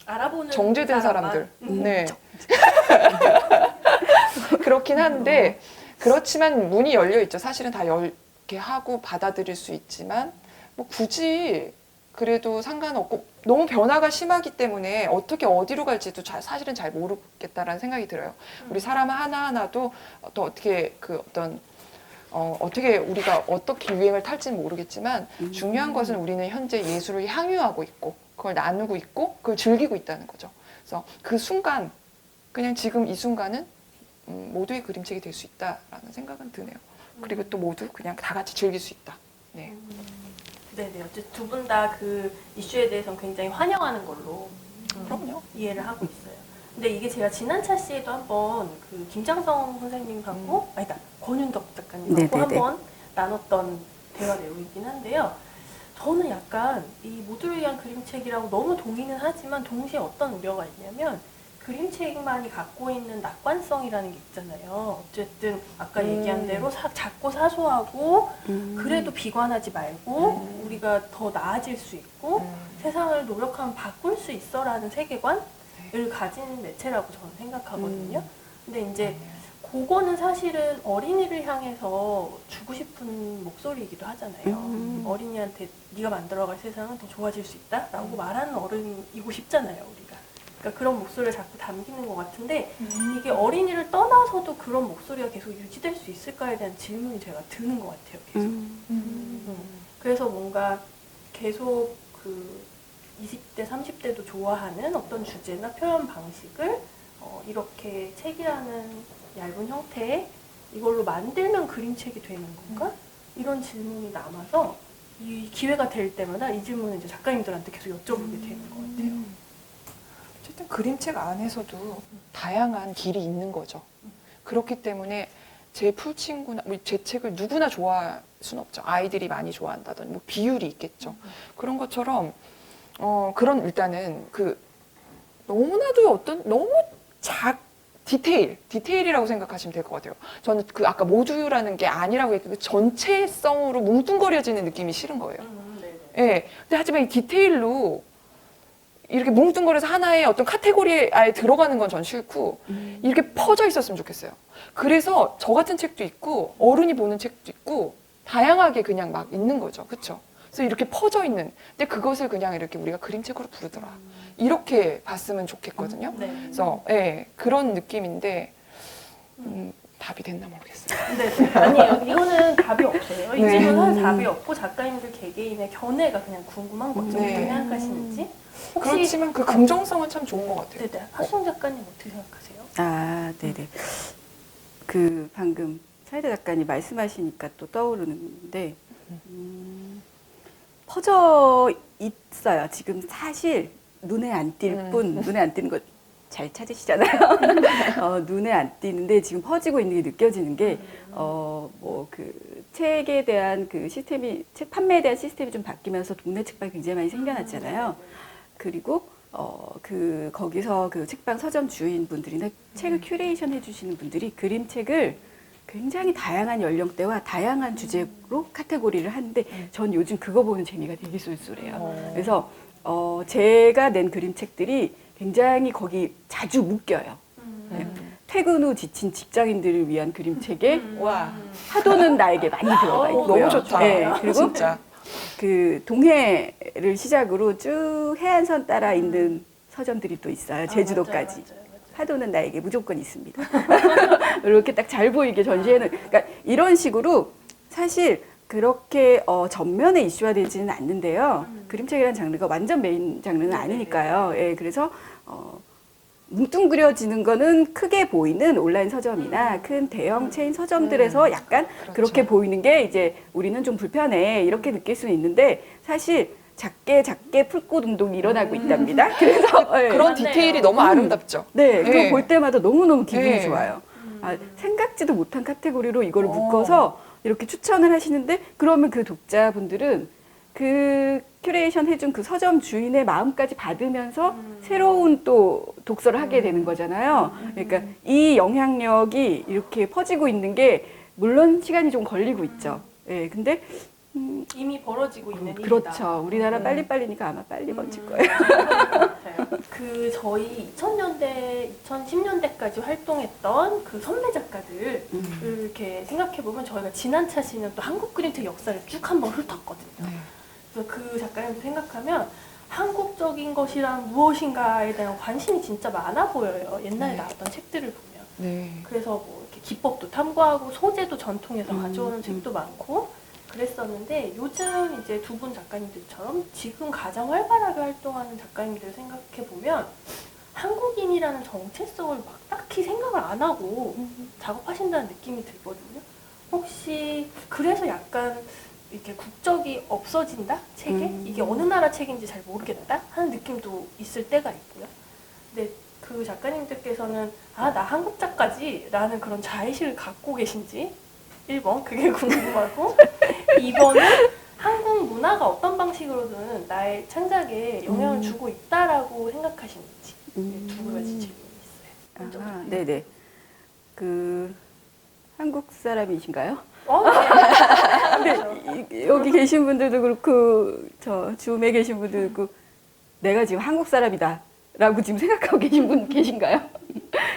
알아보는 정제된 사람만. 사람들. 네. 그렇긴 한데 그렇지만 문이 열려 있죠. 사실은 다 이렇게 하고 받아들일 수 있지만 뭐 굳이 그래도 상관없고 너무 변화가 심하기 때문에 어떻게 어디로 갈지도 사실은 잘 모르겠다라는 생각이 들어요. 우리 사람 하나하나도 또 어떻게 어떻게 우리가 어떻게 유행을 탈지는 모르겠지만 중요한 것은 우리는 현재 예술을 향유하고 있고 그걸 나누고 있고 그걸 즐기고 있다는 거죠. 그래서 그 순간 그냥 지금 이 순간은 모두의 그림책이 될 수 있다라는 생각은 드네요. 그리고 또 모두 그냥 다 같이 즐길 수 있다. 네. 네네. 어쨌든 두 분 다 그 이슈에 대해서는 굉장히 환영하는 걸로 그럼요. 이해를 하고 있어요. 근데 이게 제가 지난 차시에도 한번 그 김장성 선생님하고 아니다 권윤덕 작가님하고 네네네. 한번 나눴던 대화 내용이긴 한데요. 저는 약간 이 모두를 위한 그림책이라고 너무 동의는 하지만 동시에 어떤 우려가 있냐면 그림책만이 갖고 있는 낙관성이라는 게 있잖아요. 어쨌든 아까 얘기한 대로 작고 사소하고 그래도 비관하지 말고 우리가 더 나아질 수 있고 세상을 노력하면 바꿀 수 있어라는 세계관을 가진 매체라고 저는 생각하거든요. 근데 이제 그거는 사실은 어린이를 향해서 주고 싶은 목소리이기도 하잖아요. 어린이한테 네가 만들어갈 세상은 더 좋아질 수 있다라고 말하는 어른이고 싶잖아요, 우리가. 그러니까 그런 목소리를 자꾸 담기는 것 같은데 이게 어린이를 떠나서도 그런 목소리가 계속 유지될 수 있을까에 대한 질문이 제가 드는 것 같아요, 계속. 그래서 뭔가 계속 그 20대, 30대도 좋아하는 어떤 주제나 표현 방식을 이렇게 책이라는 얇은 형태에 이걸로 만들면 그림책이 되는 건가? 이런 질문이 남아서 이 기회가 될 때마다 이 질문을 이제 작가님들한테 계속 여쭤보게 되는 것 같아요. 어쨌든 그림책 안에서도 다양한 길이 있는 거죠. 그렇기 때문에 제 풀친구나 제 책을 누구나 좋아할 수는 없죠. 아이들이 많이 좋아한다든지 뭐 비율이 있겠죠. 그런 것처럼 그런 일단은 그 너무나도 너무 디테일이라고 생각하시면 될 것 같아요. 저는 그 아까 모두라는 게 아니라고 했는데 그 전체성으로 뭉뚱거려지는 느낌이 싫은 거예요. 예. 근데 하지만 이 디테일로 이렇게 뭉뚱거려서 하나의 어떤 카테고리에 아예 들어가는 건 전 싫고 이렇게 퍼져 있었으면 좋겠어요. 그래서 저 같은 책도 있고 어른이 보는 책도 있고 다양하게 그냥 막 있는 거죠. 그렇죠? 그래서 이렇게 퍼져 있는 근데 그것을 그냥 이렇게 우리가 그림책으로 부르더라. 이렇게 봤으면 좋겠거든요. 네. 그래서 예, 그런 느낌인데 답이 됐나 모르겠어요. 네, 아니에요. 이거는 답이 없어요. 이 네. 질문은 답이 없고 작가님들 개개인의 견해가 그냥 궁금한 거죠. 네. 어떻게 생각하시는지. 혹시 그렇지만 그 긍정성은 참 좋은 것 같아요. 네네. 하수영 작가님 어떻게 생각하세요? 아, 네네. 그 방금 차이다 작가님 말씀하시니까 또 떠오르는데 퍼져 있어요. 지금 사실 눈에 안 띌 뿐, 눈에 안 띄는 거 잘 찾으시잖아요. 눈에 안 띄는데 지금 퍼지고 있는 게 느껴지는 게, 뭐 그 책에 대한 그 시스템이, 책 판매에 대한 시스템이 좀 바뀌면서 동네 책방이 굉장히 많이 생겨났잖아요. 그리고 거기서 그 책방 서점 주인분들이나 책을 큐레이션 해주시는 분들이 그림책을 굉장히 다양한 연령대와 다양한 주제로 카테고리를 하는데 전 요즘 그거 보는 재미가 되게 쏠쏠해요. 그래서 제가 낸 그림책들이 굉장히 거기 자주 묶여요. 네. 퇴근 후 지친 직장인들을 위한 그림책에 와, 파도는 나에게 많이 들어가 있고요. 너무 좋다. 네, 그리고 진짜. 그 동해를 시작으로 쭉 해안선 따라 있는 서점들이 또 있어요. 제주도까지. 파도는 나에게 무조건 있습니다. 이렇게 딱 잘 보이게 전시회는, 그러니까 이런 식으로 사실 그렇게 전면에 이슈화되지는 않는데요. 그림책이라는 장르가 완전 메인 장르는 아니니까요. 예, 그래서 뭉뚱그려지는 거는 크게 보이는 온라인 서점이나 큰 대형 체인 서점들에서 약간 그렇죠. 그렇게 보이는 게 이제 우리는 좀 불편해 이렇게 느낄 수는 있는데 사실 작게 풀꽃 운동이 일어나고 있답니다. 그래서 예. 그런 맞네요. 디테일이 너무 아름답죠. 네, 그거 네. 볼 때마다 너무너무 기분이 네. 좋아요. 생각지도 못한 카테고리로 이거를 묶어서 이렇게 추천을 하시는데 그러면 그 독자분들은 그 큐레이션 해준 그 서점 주인의 마음까지 받으면서 새로운 또 독서를 하게 되는 거잖아요. 그러니까 이 영향력이 이렇게 퍼지고 있는 게 물론 시간이 좀 걸리고 있죠. 예, 근데 이미 벌어지고 있는 일이다. 그렇죠. 우리나라 빨리빨리니까 아마 빨리 번질 거예요. 그 저희 2000년대, 2010년대까지 활동했던 그 선배 작가들을 이렇게 생각해 보면 저희가 지난 차시는 또 한국 그림책 역사를 쭉 한번 훑었거든요. 그래서 그 작가님들 생각하면 한국적인 것이란 무엇인가에 대한 관심이 진짜 많아 보여요. 옛날에 나왔던 책들을 보면. 네. 그래서 뭐 이렇게 기법도 탐구하고 소재도 전통에서 가져오는 책도 많고 그랬었는데 요즘 이제 두 분 작가님들처럼 지금 가장 활발하게 활동하는 작가님들 생각해 보면 한국인이라는 정체성을 막 딱히 생각을 안 하고 작업하신다는 느낌이 들거든요. 혹시 그래서 약간 이렇게 국적이 없어진다? 책에? 이게 어느 나라 책인지 잘 모르겠다? 하는 느낌도 있을 때가 있고요. 근데 그 작가님들께서는 나 한국 작가지? 라는 그런 자의식을 갖고 계신지 1번 그게 궁금하고 2번은 한국 문화가 어떤 방식으로든 나의 창작에 영향을 주고 있다라고 생각하시는지 두 가지 질문이 있어요. 아, 네네. 그 한국 사람이신가요? 네. 근데 여기 계신 분들도 그렇고 저 줌에 계신 분들도 그렇고 내가 지금 한국 사람이다라고 지금 생각하고 계신 분 계신가요?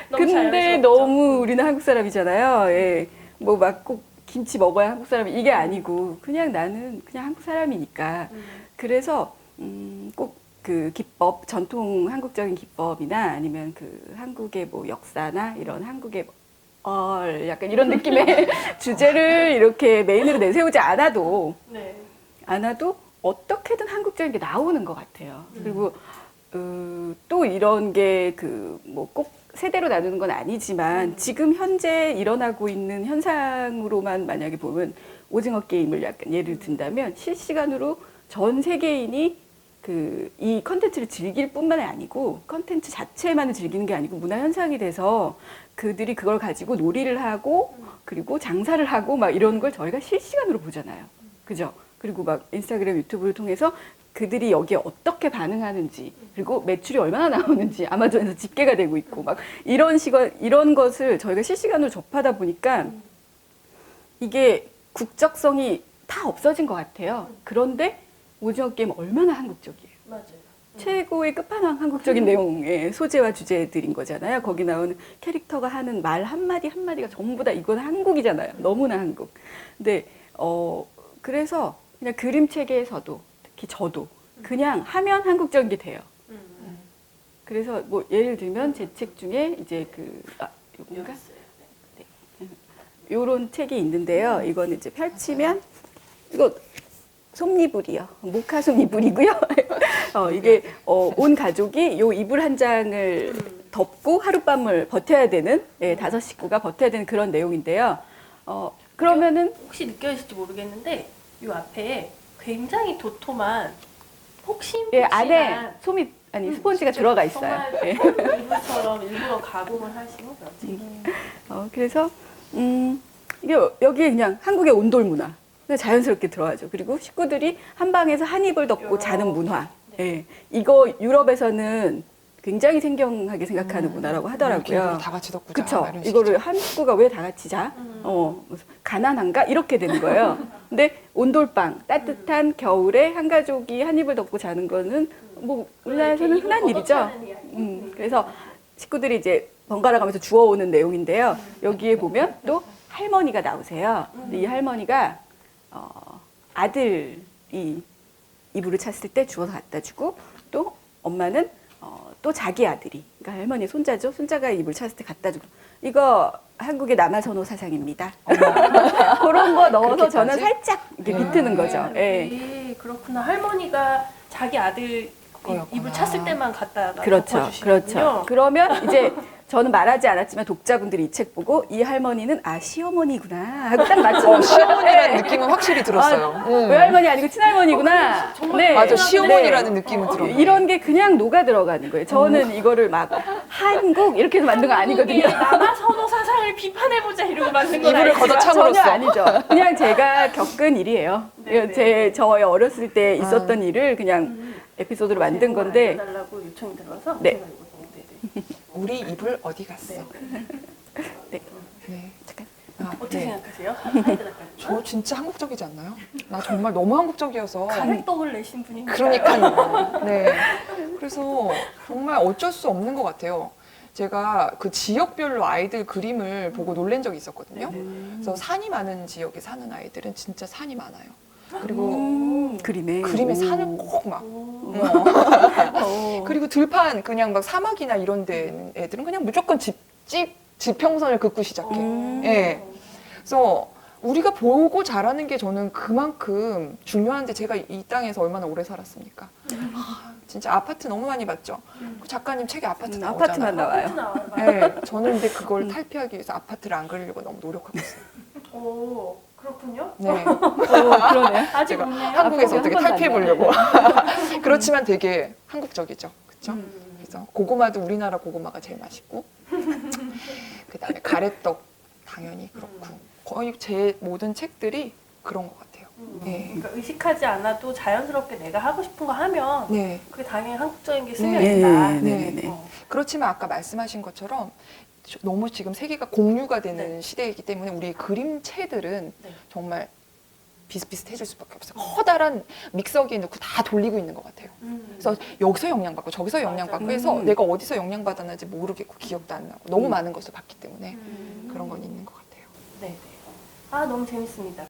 너무 근데 자연스럽죠. 너무 우리는 한국 사람이잖아요. 예. 뭐 막 꼭 김치 먹어야 한국 사람이 이게 아니고 그냥 나는 그냥 한국 사람이니까. 그래서 꼭 그 기법, 전통 한국적인 기법이나 아니면 그 한국의 뭐 역사나 이런 한국의 약간 이런 느낌의 주제를 이렇게 메인으로 내세우지 않아도 어떻게든 한국적인 게 나오는 것 같아요. 그리고 또 이런 게 그 뭐 꼭 세대로 나누는 건 아니지만 지금 현재 일어나고 있는 현상으로만 만약에 보면 오징어 게임을 약간 예를 든다면 실시간으로 전 세계인이 이 컨텐츠를 즐길 뿐만 아니고 컨텐츠 자체만을 즐기는 게 아니고 문화 현상이 돼서 그들이 그걸 가지고 놀이를 하고 그리고 장사를 하고 막 이런 걸 저희가 실시간으로 보잖아요. 그죠? 그리고 막 인스타그램, 유튜브를 통해서 그들이 여기에 어떻게 반응하는지 그리고 매출이 얼마나 나오는지 아마존에서 집계가 되고 있고 막 이런 것을 저희가 실시간으로 접하다 보니까 이게 국적성이 다 없어진 것 같아요. 그런데 오징어 게임 얼마나 한국적이에요. 맞아요. 최고의 끝판왕 한국적인 내용의 소재와 주제들인 거잖아요. 거기 나오는 캐릭터가 하는 말 한마디 한마디가 전부 다 이건 한국이잖아요. 너무나 한국. 근데 그래서 그냥 그림체계에서도 특히 저도 그냥 하면 한국적인 게 돼요. 그래서 뭐 예를 들면 제 책 중에 이제 요건가? 네. 요런 책이 있는데요. 이거는 이제 펼치면 이거 솜니불이요. 모카 솜니불이고요. 이게 온 가족이 요 이불 한 장을 덮고 하룻밤을 버텨야 되는 5 식구가 버텨야 되는 그런 내용인데요. 그러면은 혹시 느껴지실지 모르겠는데 이 앞에 굉장히 도톰한 폭신폭신한 안에 솜이 아니 스폰지가 들어가 있어요. 정말 예. 이불처럼 일부러 가공을 하시고 그렇지. 그래서 이게 여기에 그냥 한국의 온돌 문화 그냥 자연스럽게 들어가죠. 그리고 식구들이 한 방에서 한 이불 덮고 자는 문화. 예. 이거 유럽에서는 굉장히 생경하게 생각하는 문화라고 하더라고요. 다 같이 덮고 자. 그쵸? 이런 이거를 한 식구가 왜 다 같이 자? 무슨 가난한가? 이렇게 되는 거예요. 근데 온돌방, 따뜻한 겨울에 한 가족이 한 이불 덮고 자는 거는 뭐 우리나라에서는 흔한 일이죠. 그래서 식구들이 이제 번갈아 가면서 주워오는 내용인데요. 여기에 보면 또 할머니가 나오세요. 근데 이 할머니가 아들이 이불을 찼을 때 주워서 갖다 주고 또 엄마는 또 자기 아들이, 그러니까 할머니 손자죠. 손자가 이불 찼을 때 갖다 주고. 이거 한국의 남아선호 사상입니다. 그런 거 넣어서 저는 그렇게까지? 살짝 이렇게 비트는 거죠. 예. 그렇구나. 할머니가 자기 아들 거였구나. 이불 찼을 때만 갖다가 그렇죠. 덮어주시는군요. 그렇죠. 그러면 이제 저는 말하지 않았지만 독자분들이 이 책 보고 이 할머니는 시어머니구나 하고 딱 맞추는 시어머니라는 느낌은 확실히 들었어요. 외할머니 아니고 친할머니구나. 정말 맞아, 네. 시어머니라는 느낌은 들어요. 이런 게 그냥 녹아 들어가는 거예요. 저는 이거를 막 한국 이렇게 해서 만든 거 아니거든요. 남아선호 사상을 비판해보자 이러고 만든 건 이불을 아니지만 걷어차므로써. 전혀 아니죠. 그냥 제가 겪은 일이에요. 저의 어렸을 때 있었던 일을 그냥 에피소드로 만든 건데 알려달라고 요청이 들어와서 네. 제가 이거 네네. 우리 이불 어디 갔어? 네. 네. 잠깐. 어떻게 네. 생각하세요? 하이드 작가님. 저 진짜 한국적이지 않나요? 나 정말 너무 한국적이어서. 가래떡을 내신 분이니까. 그러니까요. 네. 그래서 정말 어쩔 수 없는 것 같아요. 제가 그 지역별로 아이들 그림을 보고 놀란 적이 있었거든요. 그래서 산이 많은 지역에 사는 아이들은 진짜 산이 많아요. 그리고 그림에 산을 꼭 막. 그리고 들판 그냥 막 사막이나 이런 데 있는 애들은 그냥 무조건 지평선을 긋고 시작해. 예. 그래서 우리가 보고 자라는 게 저는 그만큼 중요한데 제가 이 땅에서 얼마나 오래 살았습니까? 진짜 아파트 너무 많이 봤죠. 그 작가님 책에 아파트 나오잖아요. 아파트만 나와요. 네, 저는 근데 그걸 탈피하기 위해서 아파트를 안 그리려고 너무 노력하고 있어요. 오, 그렇군요. 네, 그러네. 아직 제가 없네요. 한국에서 어떻게 아파트 한 탈피해 번도 보려고. 그렇지만 되게 한국적이죠, 그렇죠? 그래서 고구마도 우리나라 고구마가 제일 맛있고, 그다음에 가래떡 당연히 그렇고 거의 제 모든 책들이 그런 것 같아요. 네. 그러니까 의식하지 않아도 자연스럽게 내가 하고 싶은 거 하면 네. 그게 당연히 한국적인 게 네. 스며있다. 네. 그렇지만 아까 말씀하신 것처럼 너무 지금 세계가 공유가 되는 시대이기 때문에 우리 그림체들은 네. 정말 비슷비슷해질 수밖에 없어요. 커다란 믹서기에 넣고 다 돌리고 있는 것 같아요. 그래서 여기서 영향받고 저기서 영향받고 해서 내가 어디서 영향받았는지 모르겠고 기억도 안 나고 너무 많은 것을 봤기 때문에 그런 건 있는 것 같아요. 네. 아, 너무 재밌습니다.